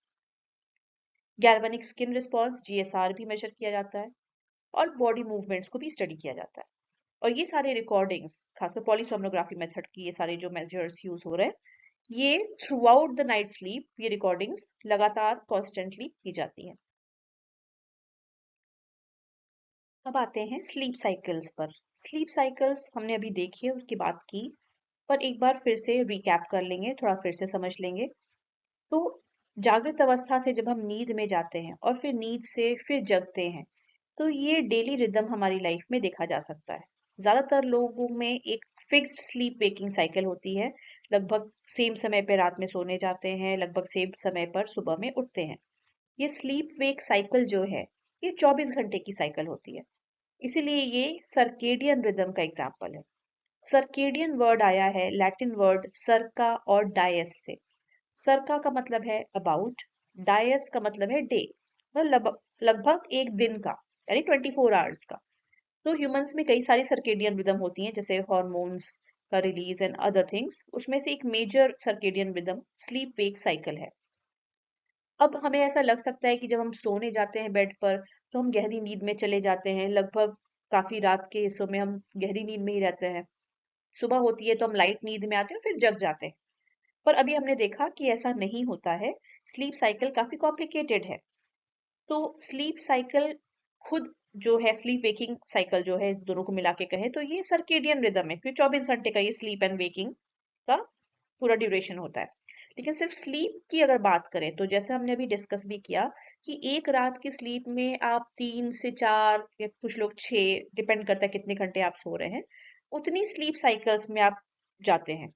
गैल्वेनिक स्किन रिस्पॉन्स GSR भी मेजर किया जाता है, और बॉडी मूवमेंट्स को भी स्टडी किया जाता है। और ये सारे रिकॉर्डिंग्स, खासकर पॉलीसोमनोग्राफी मेथड की ये सारे जो मेजर्स यूज हो रहे हैं, ये through out the night sleep ये रिकॉर्डिंग्स लगातार कॉन्स्टेंटली की जाती हैं। अब आते हैं स्लीप साइकिल्स पर। स्लीप साइकिल्स हमने अभी देखी है, उसकी बात की, पर एक बार फिर से रिकैप कर लेंगे, थोड़ा फिर से समझ लेंगे। तो जागृत अवस्था से जब हम नींद में जाते हैं और फिर नींद से फिर जगते हैं, तो ये डेली रिदम हमारी लाइफ में देखा जा सकता है। ज्यादातर लोगों में एक फिक्स्ड स्लीप वेकिंग साइकिल होती है, लगभग सेम समय पर रात में सोने जाते हैं, लगभग सेम समय पर सुबह में उठते हैं। ये स्लीप वेक साइकिल जो है, ये 24 घंटे की साइकिल होती है, इसीलिए ये सर्केडियन रिदम का एग्जाम्पल है। सर्केडियन वर्ड आया है लैटिन वर्ड सर्का और डायस से। सर्का का मतलब है अबाउट, डायस का मतलब है डे, मतलब लगभग एक दिन का, यानी 24 आवर्स का। तो ह्यूमंस में कई सारी सर्केडियन रिदम होती हैं, जैसे हॉर्मोन्स का रिलीज एंड अदर थिंग्स। उसमें से एक major circadian rhythm sleep wake cycle है। अब हमें ऐसा लग सकता है कि जब हम सोने जाते हैं बेड पर, तो हम गहरी नींद में चले जाते हैं, लगभग काफी रात के हिस्सों में हम गहरी नींद में ही रहते हैं। सुबह होती है तो हम लाइट नींद में आते हैं, फिर जग जाते हैं। पर अभी हमने देखा कि ऐसा नहीं होता है, स्लीप साइकिल काफी कॉम्प्लिकेटेड है। तो स्लीप साइकिल खुद जो है, स्लीप वेकिंग साइकिल जो है, दोनों को मिला के कहें तो ये सर्केडियन रिदम है, क्योंकि 24 घंटे का ये स्लीप एंड वेकिंग का पूरा ड्यूरेशन होता है। लेकिन सिर्फ स्लीप की अगर बात करें, तो जैसे हमने अभी डिस्कस भी किया कि एक रात की स्लीप में आप 3 से 4 या कुछ लोग 6, डिपेंड करता है कितने घंटे आप सो रहे हैं, उतनी स्लीप साइकिल्स में आप जाते हैं।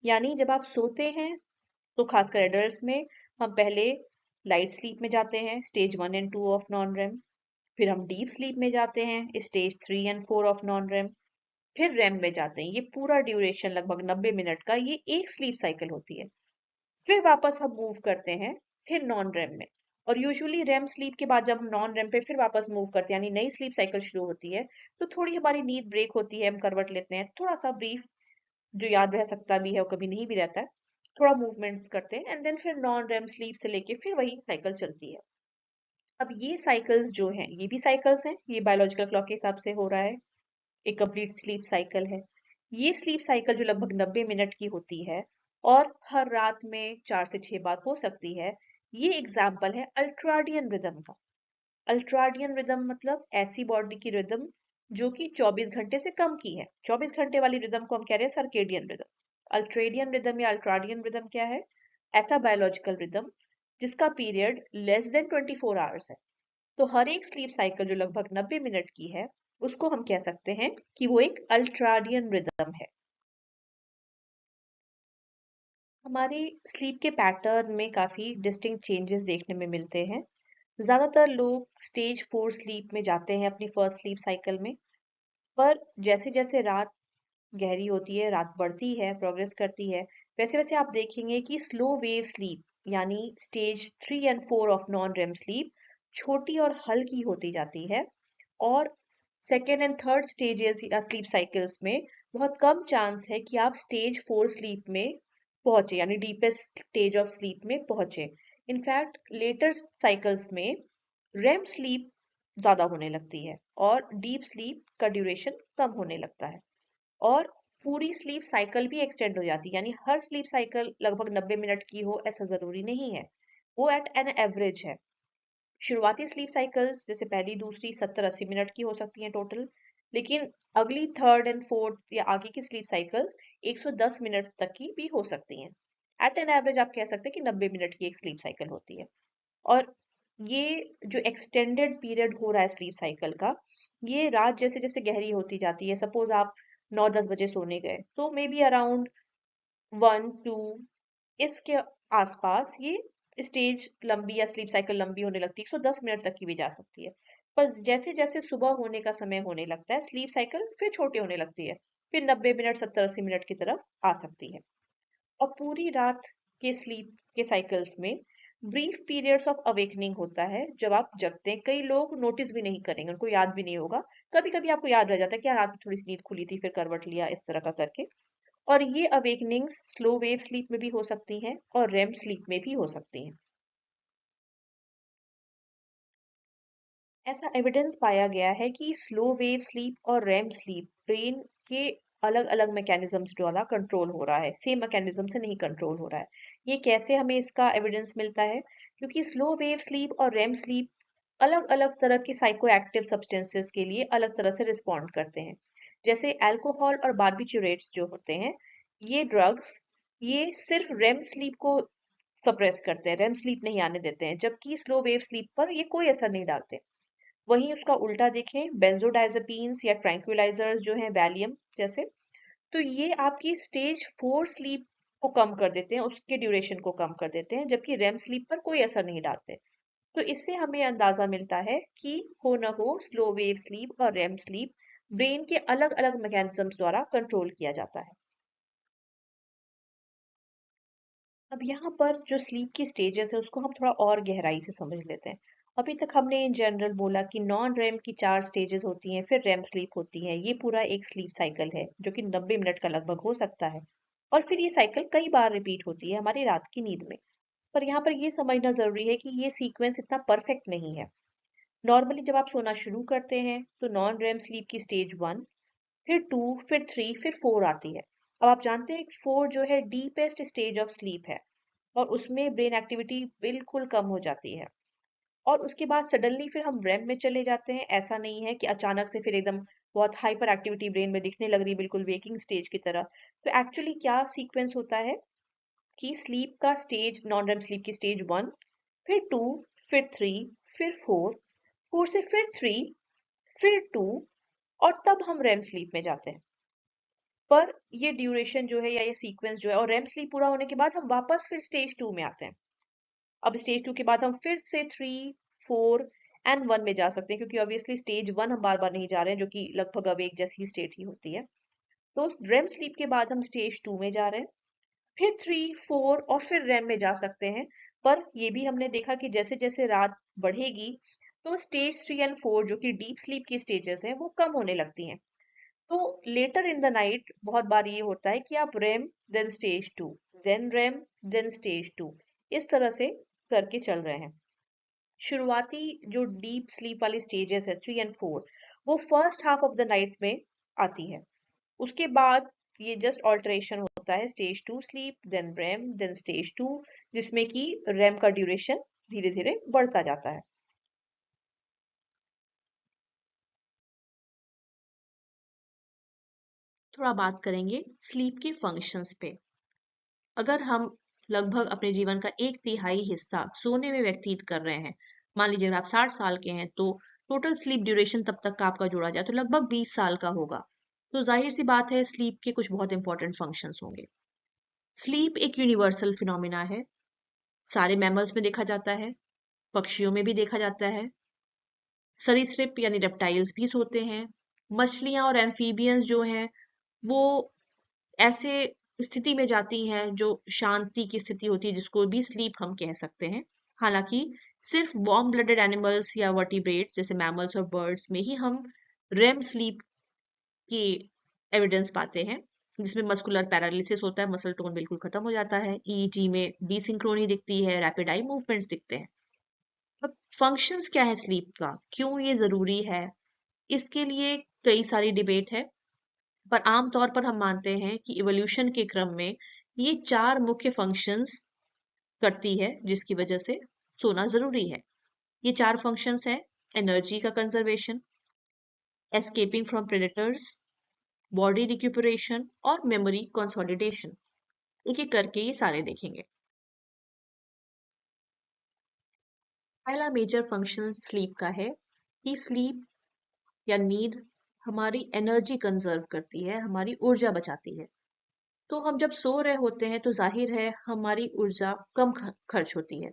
यानी जब आप सोते हैं, तो खासकर एडल्ट्स में, हम पहले लाइट स्लीप में जाते हैं, स्टेज 1 और 2 ऑफ नॉन रेम। फिर हम डीप स्लीप में जाते हैं, स्टेज 3 और 4 ऑफ नॉन रेम। फिर रेम में जाते हैं। ये पूरा ड्यूरेशन लगभग 90 मिनट का ये एक स्लीप साइकिल होती है। फिर वापस हम मूव करते हैं फिर नॉन रेम में। और यूजुअली रेम स्लीप के बाद जब हम नॉन रेम पे फिर वापस मूव करते हैं, यानी नई स्लीप साइकिल शुरू होती है, तो थोड़ी हमारी नींद ब्रेक होती है, हम करवट लेते हैं, थोड़ा सा ब्रीफ, जो याद रह सकता भी है और कभी नहीं भी रहता है, थोड़ा मूवमेंट्स करते हैं, एंड देन फिर नॉन रेम स्लीप से लेके फिर वही साइकिल चलती है। अब ये साइकिल्स जो हैं, ये भी साइकिल्स हैं, ये बायोलॉजिकल क्लॉक के हिसाब से हो रहा है, एक कंप्लीट स्लीप साइकिल है। ये स्लीप साइकिल जो लगभग 90 मिनट की होती है और हर रात में 4 से 6 बार हो सकती है, ये एग्जाम्पल है अल्ट्राडियन रिदम का। अल्ट्राडियन रिदम मतलब ऐसी बॉडी की रिदम जो कि 24 घंटे से कम की है। 24 घंटे वाली रिदम को हम कह रहे हैं सर्केडियन रिदम। अल्ट्रेडियन रिदम या अल्ट्राडियन रिदम क्या है? ऐसा बायोलॉजिकल रिदम जिसका पीरियड लेस देन 24 आवर्स है। तो हर एक स्लीप साइकिल जो लगभग 90 मिनट की है, उसको हम कह सकते हैं कि वो एक अल्ट्राडियन रिदम है। हमारे स्लीप के पैटर्न में काफी डिस्टिंक्ट चेंजेस देखने में मिलते हैं। ज्यादातर लोग स्टेज 4 स्लीप में जाते हैं अपनी फर्स्ट स्लीप साइकिल में, पर जैसे जैसे रात गहरी होती है, रात बढ़ती है, प्रोग्रेस करती है, वैसे वैसे आप देखेंगे कि स्लो वेव स्लीप यानी stage 3 and 4 of non REM sleep छोटी और हल्की होती जाती है। और सेकेंड एंड थर्ड स्टेजेस या स्लीप साइकिल्स में बहुत कम चांस है कि आप स्टेज 4 स्लीप में पहुंचे, यानी डीपेस्ट स्टेज ऑफ स्लीप में पहुंचे। इनफैक्ट लेटर साइकिल्स में रेम स्लीप ज्यादा होने लगती है और डीप स्लीप का ड्यूरेशन कम होने लगता है, और पूरी स्लीप साइकिल भी एक्सटेंड हो जाती है। यानी हर स्लीप साइकिल लगभग 90 मिनट की हो ऐसा जरूरी नहीं है, वो एट एन एवरेज है। शुरुआती स्लीप साइकिल्स जैसे पहली दूसरी 70-80 मिनट की हो सकती हैं टोटल, लेकिन अगली थर्ड एंड फोर्थ या आगे की स्लीप साइकिल्स 110 मिनट तक की भी हो सकती हैं। एट एन एवरेज आप कह सकते हैं कि 90 मिनट की एक स्लीप साइकिल होती है। और ये जो एक्सटेंडेड पीरियड हो रहा है स्लीप साइकिल का, ये रात जैसे जैसे गहरी होती जाती है, सपोज आप 9-10 बजे सोने गए तो मे बी अराउंड 1-2 इसके आसपास ये स्टेज लंबी या स्लीप साइकिल लंबी होने लगती है, 110 मिनट तक की भी जा सकती है। पर जैसे जैसे सुबह होने का समय होने लगता है, स्लीप साइकिल फिर छोटी होने लगती है, फिर 90 मिनट 70-80 मिनट की तरफ आ सकती है। और पूरी रात के स्लीप के साइकिल्स में ब्रीफ पीरियड्स ऑफ अवेकनिंग होता है जब आप जगते हैं। कई लोग नोटिस भी नहीं करेंगे, उनको याद भी नहीं होगा। कभी कभी आपको याद रह जाता है कि यार रात में थोड़ी सी नींद खुली थी, फिर करवट लिया, इस तरह का करके। और ये अवेकनिंग्स स्लो वेव स्लीप में भी हो सकती हैं और रेम स्लीप में भी हो सकती हैं। ऐसा एविडेंस पाया गया है कि स्लो वेव स्लीप और रेम स्लीप ब्रेन के अलग अलग मैकेनिज्म्स द्वारा कंट्रोल हो रहा है, सेम मैकेनिज्म से नहीं कंट्रोल हो रहा है। ये कैसे हमें इसका एविडेंस मिलता है? क्योंकि स्लो वेव स्लीप और रेम स्लीप अलग अलग तरह के साइको एक्टिव सब्सटेंसेस के लिए अलग तरह से रिस्पॉन्ड करते हैं। जैसे अल्कोहल और बार्बिचुरेट्स जो होते हैं, ये ड्रग्स ये सिर्फ रेम स्लीप को सप्रेस करते हैं, रेम स्लीप नहीं आने देते हैं, जबकि स्लो वेव स्लीप पर ये कोई असर नहीं डालते। वहीं उसका उल्टा देखें, बेंजोडाइजेपीन्स या ट्रैंक्विलाइजर्स जो हैं वैलियम जैसे, तो ये आपकी स्टेज 4 स्लीप को कम कर देते हैं, उसके ड्यूरेशन को कम कर देते हैं, जबकि रेम स्लीप पर कोई असर नहीं डालते। तो इससे हमें अंदाजा मिलता है कि हो न हो स्लो वेव स्लीप और रेम स्लीप ब्रेन के अलग अलग मैकेनिज्म्स द्वारा कंट्रोल किया जाता है। अब यहाँ पर जो स्लीप की स्टेजेस है उसको हम थोड़ा और गहराई से समझ लेते हैं। अभी तक हमने इन जनरल बोला कि नॉन रेम की 4 स्टेजेस होती हैं, फिर रेम स्लीप होती है। ये पूरा एक स्लीप साइकिल है जो कि 90 मिनट का लगभग हो सकता है, और फिर ये साइकिल कई बार रिपीट होती है हमारी रात की नींद में। पर यहाँ पर ये समझना जरूरी है कि ये सीक्वेंस इतना परफेक्ट नहीं है। नॉर्मली जब आप सोना शुरू करते हैं तो नॉन रेम स्लीप की स्टेज 1, फिर 2, फिर 3, फिर 4 आती है। अब आप जानते हैं 4 जो है डीपेस्ट स्टेज ऑफ स्लीप है, और उसमें ब्रेन एक्टिविटी बिल्कुल कम हो जाती है। और उसके बाद सडनली फिर हम रैम में चले जाते हैं। ऐसा नहीं है कि अचानक से फिर एकदम बहुत हाइपर एक्टिविटी ब्रेन में दिखने लग रही, बिल्कुल वेकिंग स्टेज की तरह। तो एक्चुअली क्या सीक्वेंस होता है कि स्लीप का स्टेज, नॉन रेम स्लीप की स्टेज 1, फिर 2, फिर 3, फिर 4, 4 से फिर 3, फिर 2, और तब हम रेम स्लीप में जाते हैं। पर ये ड्यूरेशन जो है या ये सीक्वेंस जो है, और रेम स्लीप पूरा होने के बाद हम वापस फिर स्टेज 2 में आते हैं। अब स्टेज 2 के बाद हम फिर से 3, 4 एंड 1 में जा सकते हैं, क्योंकि ऑब्वियसली स्टेज 1 हम बार बार नहीं जा रहे हैं, जो कि लगभग अब एक जैसी स्टेट ही होती है। तो रेम स्लीप के बाद हम स्टेज 2 में जा रहे हैं, फिर 3, 4 और फिर रैम में जा सकते हैं। पर ये भी हमने देखा कि जैसे जैसे रात बढ़ेगी तो स्टेज 3 एंड 4 जो कि डीप स्लीप की स्टेजेस हैं वो कम होने लगती हैं। तो लेटर इन द नाइट बहुत बार ये होता है कि आप REM then stage 2, then REM, then stage 2, इस तरह से करके चल रहे हैं। शुरुआती जो डीप स्लीप वाली स्टेजेस है 3 एंड 4, वो first half of the night में आती है। उसके बाद ये जस्ट ऑल्टरेशन होता है, stage 2 sleep, then REM, then stage 2, जिसमें कि रेम का ड्यूरेशन धीरे धीरे बढ़ता जाता है। थोड़ा बात करेंगे स्लीप के फंक्शंस पे। अगर हम लगभग अपने जीवन का 1/3 हिस्सा सोने में व्यतीत कर रहे हैं, मान लीजिए अगर आप 60 साल के हैं, तो टोटल स्लीप ड्यूरेशन तब तक का आपका जोड़ा जाए तो लगभग 20 साल का होगा। तो जाहिर सी बात है स्लीप के कुछ बहुत इंपॉर्टेंट फंक्शंस होंगे। स्लीप एक यूनिवर्सल फिनोमिना है, सारे मैमल्स में देखा जाता है, पक्षियों में भी देखा जाता है, सरीसृप यानी रेप्टाइल्स भी सोते हैं, मछलियां और एम्फीबियंस जो हैं वो ऐसे स्थिति में जाती हैं जो शांति की स्थिति होती है, जिसको भी स्लीप हम कह सकते हैं। हालांकि सिर्फ वार्म ब्लडेड एनिमल्स या वर्टिब्रेट्स जैसे मैमल्स और बर्ड्स में ही हम रेम स्लीप की एविडेंस पाते हैं, जिसमें मस्कुलर पैरालिसिस होता है, मसल टोन बिल्कुल खत्म हो जाता है, ईईजी में डिसिंक्रोनी दिखती है, रैपिड आई मूवमेंट्स दिखते हैं। अब फंक्शंस क्या है स्लीप का, क्यों ये जरूरी है, इसके लिए कई सारी डिबेट है, पर आमतौर पर हम मानते हैं कि इवोल्यूशन के क्रम में ये 4 मुख्य फंक्शंस करती है, जिसकी वजह से सोना जरूरी है। ये 4 फंक्शंस है: एनर्जी का conservation, escaping from predators, body recuperation और मेमोरी कंसोलिडेशन। एक एक करके ये सारे देखेंगे। पहला मेजर फंक्शन स्लीप का है कि स्लीप या नींद हमारी एनर्जी कंजर्व करती है, हमारी ऊर्जा बचाती है। तो हम जब सो रहे होते हैं तो जाहिर है हमारी ऊर्जा कम खर्च होती है।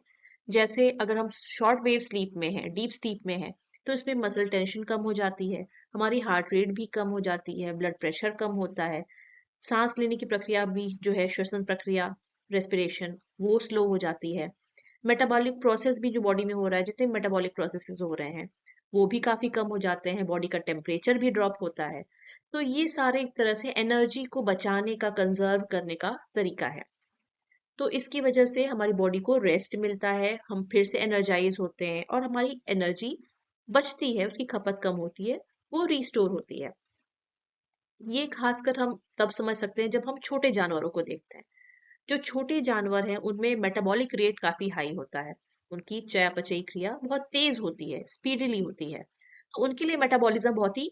जैसे अगर हम शॉर्ट वेव स्लीप में हैं, डीप स्लीप में हैं, तो इसमें मसल टेंशन कम हो जाती है, हमारी हार्ट रेट भी कम हो जाती है, ब्लड प्रेशर कम होता है, सांस लेने की प्रक्रिया भी जो है, श्वसन प्रक्रिया, रेस्पिरेशन, वो स्लो हो जाती है। मेटाबॉलिक प्रोसेस भी जो बॉडी में हो रहा है, जितने मेटाबॉलिक प्रोसेसेस हो रहे हैं वो भी काफी कम हो जाते हैं, बॉडी का टेम्परेचर भी ड्रॉप होता है। तो ये सारे एक तरह से एनर्जी को बचाने का, कंजर्व करने का तरीका है। तो इसकी वजह से हमारी बॉडी को रेस्ट मिलता है, हम फिर से एनर्जाइज होते हैं और हमारी एनर्जी बचती है, उसकी खपत कम होती है, वो रिस्टोर होती है। ये खासकर हम तब समझ सकते हैं जब हम छोटे जानवरों को देखते हैं। जो छोटे जानवर हैं उनमें मेटाबॉलिक रेट काफी हाई होता है, उनकी चयापचयी क्रिया बहुत तेज होती है, स्पीडीली होती है, तो उनके लिए मेटाबॉलिज्म बहुत ही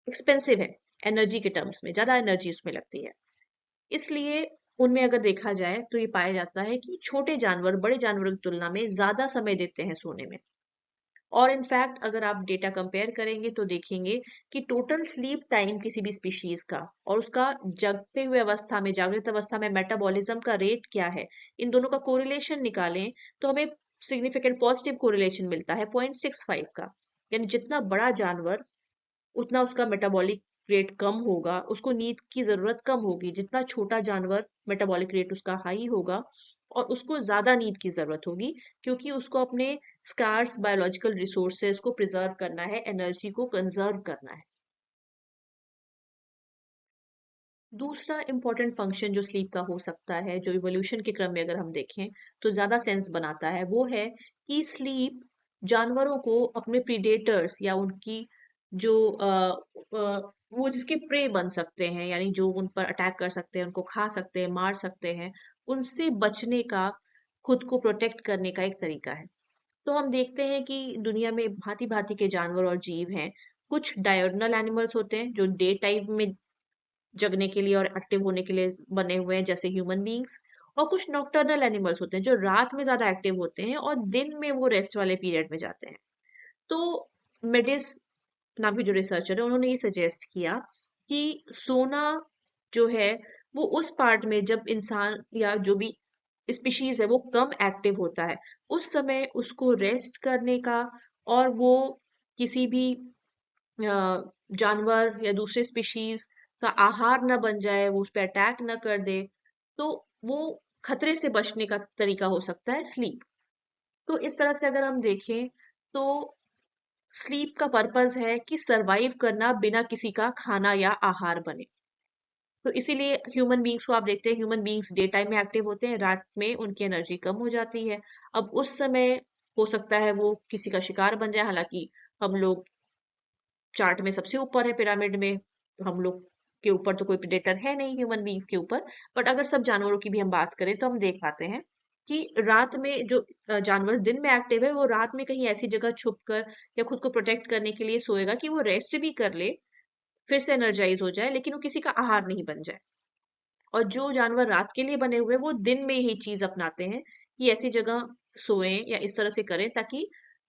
एक्सपेंसिव है, एनर्जी के टर्म्स में ज्यादा एनर्जी उसमें लगती है। इसलिए उनमें अगर देखा जाए तो ये पाया जाता है कि छोटे जानवर बड़े जानवरों की तुलना में ज्यादा समय देते हैं सोने में। और इनफैक्ट अगर आप डेटा कंपेयर करेंगे तो देखेंगे कि टोटल स्लीप टाइम किसी भी स्पीशीज का और उसका जगते हुए अवस्था में, जागृत अवस्था में मेटाबॉलिज्म का रेट क्या है, इन दोनों का कोरिलेशन निकालें तो हमें सिग्निफिकेंट पॉजिटिव कोरिलेशन मिलता है 0.65 का। यानी जितना बड़ा जानवर उतना उसका मेटाबॉलिक रेट कम होगा, उसको नींद की जरूरत कम होगी। जितना छोटा जानवर मेटाबॉलिक रेट उसका हाई होगा और उसको ज्यादा नींद की जरूरत होगी, क्योंकि उसको अपने स्कार्स बायोलॉजिकल रिसोर्सेज को प्रिजर्व करना है, एनर्जी को कंजर्व करना है। दूसरा इंपॉर्टेंट फंक्शन जो स्लीप का हो सकता है, जो इवोल्यूशन के क्रम में अगर हम देखें तो ज्यादा सेंस बनाता है, वो है कि स्लीप जानवरों को अपने प्रीडेटर्स या उनकी जो वो जिसके प्रे बन सकते हैं, यानी जो उन पर अटैक कर सकते हैं, उनको खा सकते हैं, मार सकते हैं, उनसे बचने का, खुद को प्रोटेक्ट करने का एक तरीका है। तो हम देखते हैं कि दुनिया में भांति भांति के जानवर और जीव हैं। कुछ डायurnal एनिमल्स होते हैं जो डे टाइम में जगने के लिए और एक्टिव होने के लिए बने हुए हैं, जैसे ह्यूमन बींग्स। और कुछ नॉकटर्नल एनिमल्स होते हैं जो रात में ज्यादा एक्टिव होते हैं और दिन में वो रेस्ट वाले पीरियड में जाते हैं। तो मेडिस नाम के जो रिसर्चर है उन्होंने ये सजेस्ट किया कि सोना जो है वो उस पार्ट में जब इंसान या जो भी स्पीशीज है वो कम एक्टिव होता है, उस समय उसको रेस्ट करने का, और वो किसी भी जानवर या दूसरे स्पीशीज का आहार न बन जाए, वो उस पर अटैक न कर दे, तो वो खतरे से बचने का तरीका हो सकता है स्लीप। तो इस तरह से अगर हम देखें तो स्लीप का पर्पस है कि सरवाइव करना बिना किसी का खाना या आहार बने। तो इसीलिए ह्यूमन बींग्स को आप देखते हैं, ह्यूमन बींग्स डे टाइम में एक्टिव होते हैं, रात में उनकी एनर्जी कम हो जाती है। अब उस समय हो सकता है वो किसी का शिकार बन जाए, हालांकि हम लोग चार्ट में सबसे ऊपर है पिरामिड में, तो हम लोग के ऊपर तो कोई प्रेडेटर है नहीं ह्यूमन बींग्स के ऊपर, बट अगर सब जानवरों की भी हम बात करें तो हम देख पाते हैं कि रात में जो जानवर दिन में एक्टिव है वो रात में कहीं ऐसी जगह छुप कर या खुद को प्रोटेक्ट करने के लिए सोएगा कि वो रेस्ट भी कर ले, फिर से एनर्जाइज हो जाए, लेकिन वो किसी का आहार नहीं बन जाए। और जो जानवर रात के लिए बने हुए हैं वो दिन में ही चीज अपनाते हैं कि ऐसी जगह सोएं या इस तरह से करें ताकि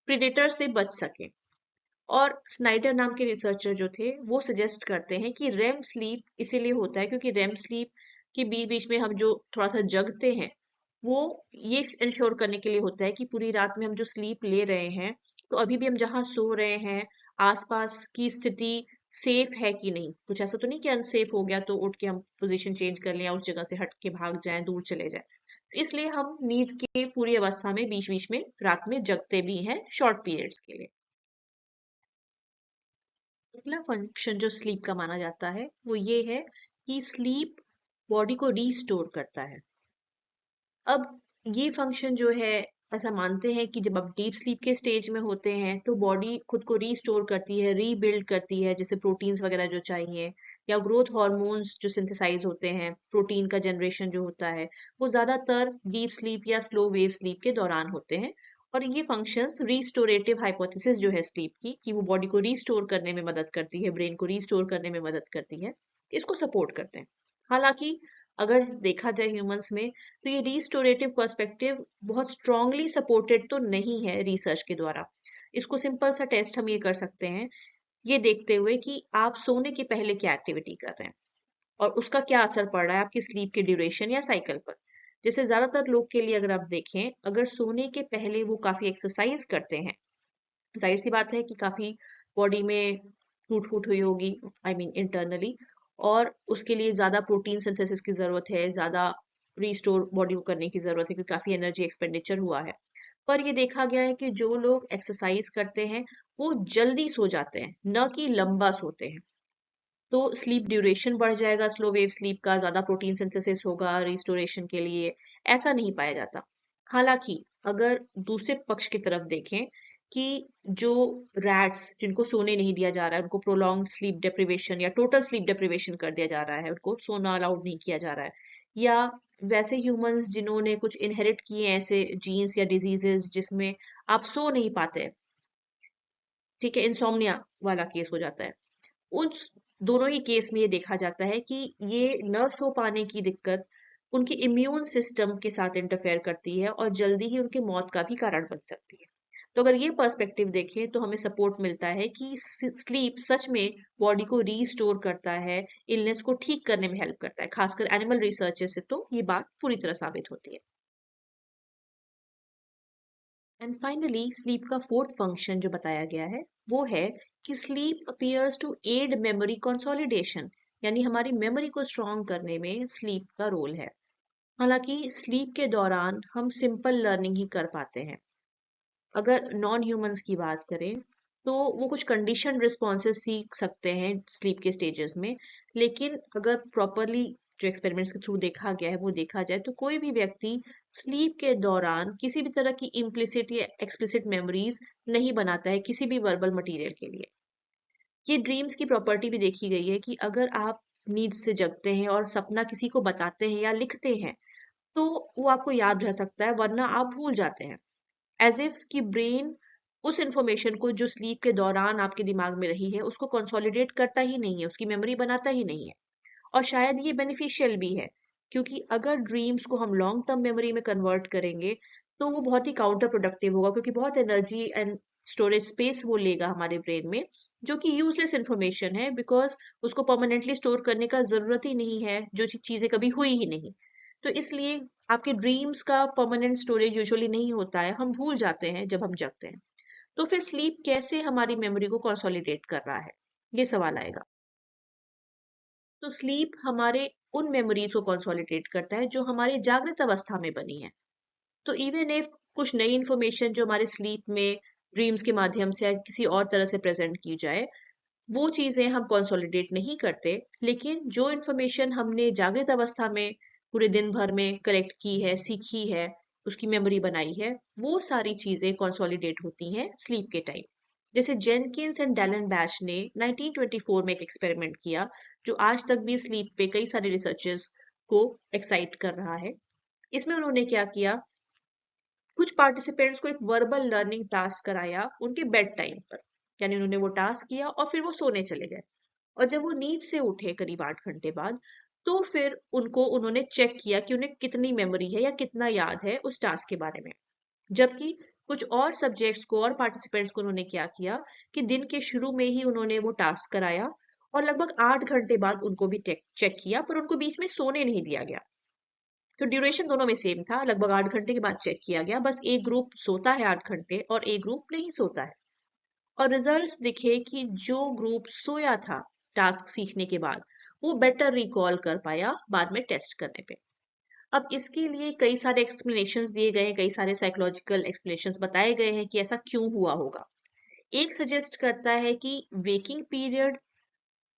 प्रेडेटर से बच सके। और स्नाइडर नाम के रिसर्चर जो थे वो सजेस्ट करते हैं कि रेम स्लीप इसीलिए होता है क्योंकि रेम स्लीप के बीच बीच में हम जो थोड़ा सा जगते हैं वो ये इंश्योर करने के लिए होता है कि पूरी रात में हम जो स्लीप ले रहे हैं तो अभी भी हम जहाँ सो रहे हैं आसपास की स्थिति सेफ है कि नहीं, कुछ ऐसा तो नहीं कि अनसेफ हो गया तो उठ के हम पोजीशन चेंज कर लें या उस जगह से हट के भाग जाएं, दूर चले जाएं। इसलिए हम नींद के पूरी अवस्था में बीच बीच में रात में जगते भी हैं शॉर्ट पीरियड्स के लिए। अगला फंक्शन जो स्लीप का माना जाता है वो ये है कि स्लीप बॉडी को रीस्टोर करता है। अब ये फंक्शन जो है ऐसा मानते हैं कि जब आप डीप स्लीप के स्टेज में होते हैं तो बॉडी खुद को रीस्टोर करती है, रीबिल्ड करती है, जैसे प्रोटीन्स वगैरह जो चाहिए या ग्रोथ हार्मोन्स जो सिंथेसाइज होते हैं, प्रोटीन का जनरेशन जो होता है वो ज्यादातर डीप स्लीप या स्लो वेव स्लीप के दौरान होते हैं। और ये फंक्शंस रीस्टोरेटिव हाइपोथेसिस जो है स्लीप की कि वो बॉडी को रीस्टोर करने में मदद करती है, ब्रेन को रीस्टोर करने में मदद करती है, इसको सपोर्ट करते हैं। हालांकि अगर देखा जाए ह्यूमंस में तो ये रीस्टोरेटिव पर्सपेक्टिव बहुत स्ट्रांगली सपोर्टेड तो नहीं है रिसर्च के द्वारा। इसको सिंपल सा टेस्ट हम ये कर सकते हैं ये देखते हुए कि आप सोने के पहले क्या एक्टिविटी कर रहे हैं और उसका क्या असर पड़ रहा है आपकी स्लीप के ड्यूरेशन या साइकिल पर। जैसे ज्यादातर लोग के लिए अगर आप देखें, अगर सोने के पहले वो काफी एक्सरसाइज करते हैं, जाहिर सी बात है कि काफी बॉडी में टूट फूट हुई होगी, आई मीन इंटरनली, और उसके लिए ज्यादा प्रोटीन सिंथेसिस की जरूरत है, ज्यादा रीस्टोर बॉडी को करने की जरूरत है क्योंकि काफी एनर्जी एक्सपेंडिचर हुआ है। पर ये देखा गया है कि जो लोग एक्सरसाइज करते हैं वो जल्दी सो जाते हैं, न कि लंबा सोते हैं। तो स्लीप ड्यूरेशन बढ़ जाएगा, स्लो वेव स्लीप का ज्यादा प्रोटीन सिंथेसिस होगा रिस्टोरेशन के लिए, ऐसा नहीं पाया जाता। हालांकि अगर दूसरे पक्ष की तरफ देखें कि जो रैट्स जिनको सोने नहीं दिया जा रहा है, उनको प्रोलॉन्ग स्लीप डेप्रिवेशन या टोटल स्लीप डेप्रिवेशन कर दिया जा रहा है, उनको सोना अलाउड नहीं किया जा रहा है, या वैसे ह्यूमंस जिन्होंने कुछ इनहेरिट किए हैं ऐसे जीन्स या डिजीजेस जिसमें आप सो नहीं पाते, ठीक है, इंसोम्निया वाला केस हो जाता है, उस दोनों ही केस में ये देखा जाता है कि ये न सो पाने की दिक्कत उनकी इम्यून सिस्टम के साथ इंटरफेयर करती है और जल्दी ही उनकी मौत का भी कारण बन सकती है। तो अगर ये पर्सपेक्टिव देखें तो हमें सपोर्ट मिलता है कि स्लीप सच में बॉडी को रीस्टोर करता है, इलनेस को ठीक करने में हेल्प करता है, खासकर एनिमल रिसर्च से तो ये बात पूरी तरह साबित होती है। एंड फाइनली स्लीप का फोर्थ फंक्शन जो बताया गया है वो है कि sleep appears to aid memory consolidation, यानी हमारी मेमोरी को स्ट्रॉन्ग करने में स्लीप का रोल है। हालांकि स्लीप के दौरान हम सिंपल लर्निंग ही कर पाते हैं। अगर नॉन ह्यूमंस की बात करें तो वो कुछ कंडीशन रिस्पॉन्सेस सीख सकते हैं स्लीप के स्टेजेस में, लेकिन अगर प्रॉपरली जो एक्सपेरिमेंट्स के थ्रू देखा गया है वो देखा जाए तो कोई भी व्यक्ति स्लीप के दौरान किसी भी तरह की इम्प्लिसिट या एक्सप्लिसिट मेमोरीज नहीं बनाता है किसी भी वर्बल मटेरियल के लिए। ये ड्रीम्स की प्रॉपर्टी भी देखी गई है कि अगर आप नींद से जगते हैं और सपना किसी को बताते हैं या लिखते हैं तो वो आपको याद रह सकता है, वरना आप भूल जाते हैं। एज इफ कि ब्रेन उस इंफॉर्मेशन को जो स्लीप के दौरान आपके दिमाग में रही है उसको कंसोलिडेट करता ही नहीं है, उसकी मेमोरी बनाता ही नहीं है। और शायद ये बेनिफिशियल भी है क्योंकि अगर ड्रीम्स को हम लॉन्ग टर्म मेमोरी में कन्वर्ट करेंगे तो वो बहुत ही काउंटर प्रोडक्टिव होगा क्योंकि बहुत एनर्जी एंड स्टोरेज स्पेस वो लेगा हमारे ब्रेन में, जो कि यूजलेस इंफॉर्मेशन है बिकॉज उसको परमानेंटली स्टोर करने का जरूरत ही नहीं है, जो चीजें कभी हुई ही नहीं। तो इसलिए आपके ड्रीम्स का परमानेंट स्टोरेज यूजुअली नहीं होता है, हम भूल जाते हैं जब हम जगते हैं। तो फिर स्लीप कैसे हमारी मेमोरी को कंसोलिडेट कर रहा है, ये सवाल आएगा। तो स्लीप हमारे उन मेमोरीज को कंसोलिडेट करता है जो हमारी जागृत अवस्था में बनी है। तो इवन इफ कुछ नई इंफॉर्मेशन जो हमारे स्लीप में ड्रीम्स के माध्यम से या किसी और तरह से प्रेजेंट की जाए वो चीजें हम कंसोलिडेट नहीं करते, लेकिन जो इंफॉर्मेशन हमने जागृत अवस्था में पूरे दिन भर में कलेक्ट की है, सीखी है, उसकी मेमोरी बनाई है, वो सारी चीजें कंसोलिडेट होती हैं स्लीप के टाइम। जैसे जेनकिंस एंड डैलन बैच ने 1924 में एक एक्सपेरिमेंट किया जो आज तक भी स्लीप पे कई सारे रिसर्चर्स को एक्साइट कर रहा है। इसमें उन्होंने क्या किया, कुछ पार्टिसिपेंट्स को एक वर्बल लर्निंग टास्क कराया उनके बेड टाइम पर, यानी उन्होंने वो टास्क किया और फिर वो सोने चले गए। और जब वो नींद से उठे करीब 8 घंटे बाद, तो फिर उनको उन्होंने चेक किया कि उन्हें कितनी मेमोरी है या कितना याद है उस टास्क के बारे में। जबकि कुछ और सब्जेक्ट्स को और पार्टिसिपेंट्स को उन्होंने क्या किया कि दिन के शुरू में ही उन्होंने वो टास्क कराया और लगभग 8 घंटे बाद उनको भी चेक किया, पर उनको बीच में सोने नहीं दिया गया। तो ड्यूरेशन दोनों में सेम था, लगभग 8 घंटे के बाद चेक किया गया, बस एक ग्रुप सोता है 8 घंटे और एक ग्रुप नहीं सोता है। और रिजल्ट्स दिखे कि जो ग्रुप सोया था टास्क सीखने के बाद, वो बेटर रिकॉल कर पाया बाद में टेस्ट करने पे। अब इसके लिए कई सारे एक्सप्लेनेशंस दिए गए हैं, कई सारे साइकोलॉजिकल एक्सप्लेनेशंस बताए गए हैं कि ऐसा क्यों हुआ होगा। एक सजेस्ट करता है कि वेकिंग पीरियड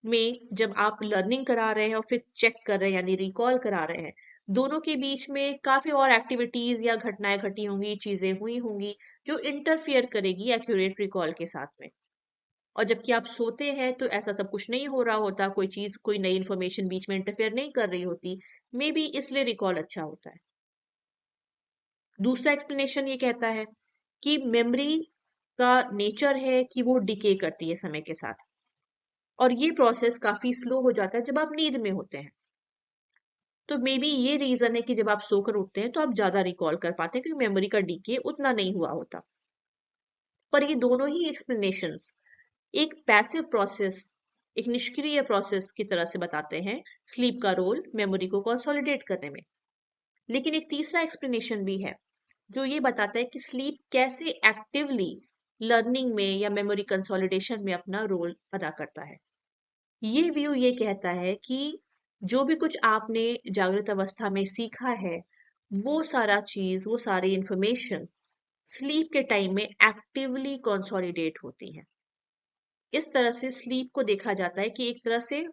में जब आप लर्निंग करा रहे हैं और फिर चेक कर रहे हैं यानी रिकॉल करा रहे हैं, दोनों के बीच में काफी और एक्टिविटीज या घटनाएं घटी होंगी, चीजें हुई होंगी जो इंटरफियर करेगी एक्यूरेट रिकॉल के साथ में। और जबकि आप सोते हैं तो ऐसा सब कुछ नहीं हो रहा होता, कोई चीज कोई नई इंफॉर्मेशन बीच में इंटरफेयर नहीं कर रही होती, मे बी इसलिए रिकॉल अच्छा होता है। दूसरा एक्सप्लेनेशन ये कहता है कि मेमोरी का नेचर है कि वो डिके करती है समय के साथ, और ये प्रोसेस काफी स्लो हो जाता है जब आप नींद में होते हैं। तो मे बी ये रीजन है कि जब आप सोकर उठते हैं तो आप ज्यादा रिकॉल कर पाते हैं क्योंकि मेमोरी का डीके उतना नहीं हुआ होता। पर ये दोनों ही एक्सप्लेनेशंस एक पैसिव प्रोसेस, एक निष्क्रिय प्रोसेस की तरह से बताते हैं स्लीप का रोल मेमोरी को कंसोलिडेट करने में। लेकिन एक तीसरा एक्सप्लेनेशन भी है जो ये बताता है कि स्लीप कैसे एक्टिवली लर्निंग में या मेमोरी कंसोलिडेशन में अपना रोल अदा करता है। ये व्यू ये कहता है कि जो भी कुछ आपने जागृत अवस्था में सीखा है, वो सारा चीज, वो सारी इंफॉर्मेशन स्लीप के टाइम में एक्टिवली कंसोलिडेट होती है। इस तरह से स्लीप को देखा जाता है कि एक तरह से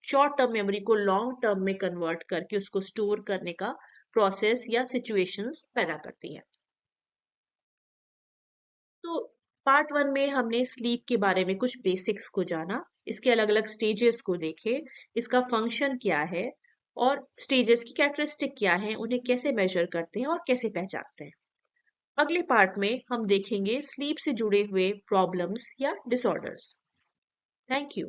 शॉर्ट टर्म मेमोरी को लॉन्ग टर्म में कन्वर्ट करके उसको स्टोर करने का प्रोसेस या सिचुएशंस पैदा करती है। तो पार्ट 1 में हमने स्लीप के बारे में कुछ बेसिक्स को जाना, इसके अलग अलग स्टेजेस को देखे, इसका फंक्शन क्या है और स्टेजेस की कैरेक्टरिस्टिक क्या है, उन्हें कैसे मेजर करते हैं और कैसे पहचानते हैं। अगले पार्ट में हम देखेंगे स्लीप से जुड़े हुए प्रॉब्लम्स या डिसऑर्डर्स। Thank you.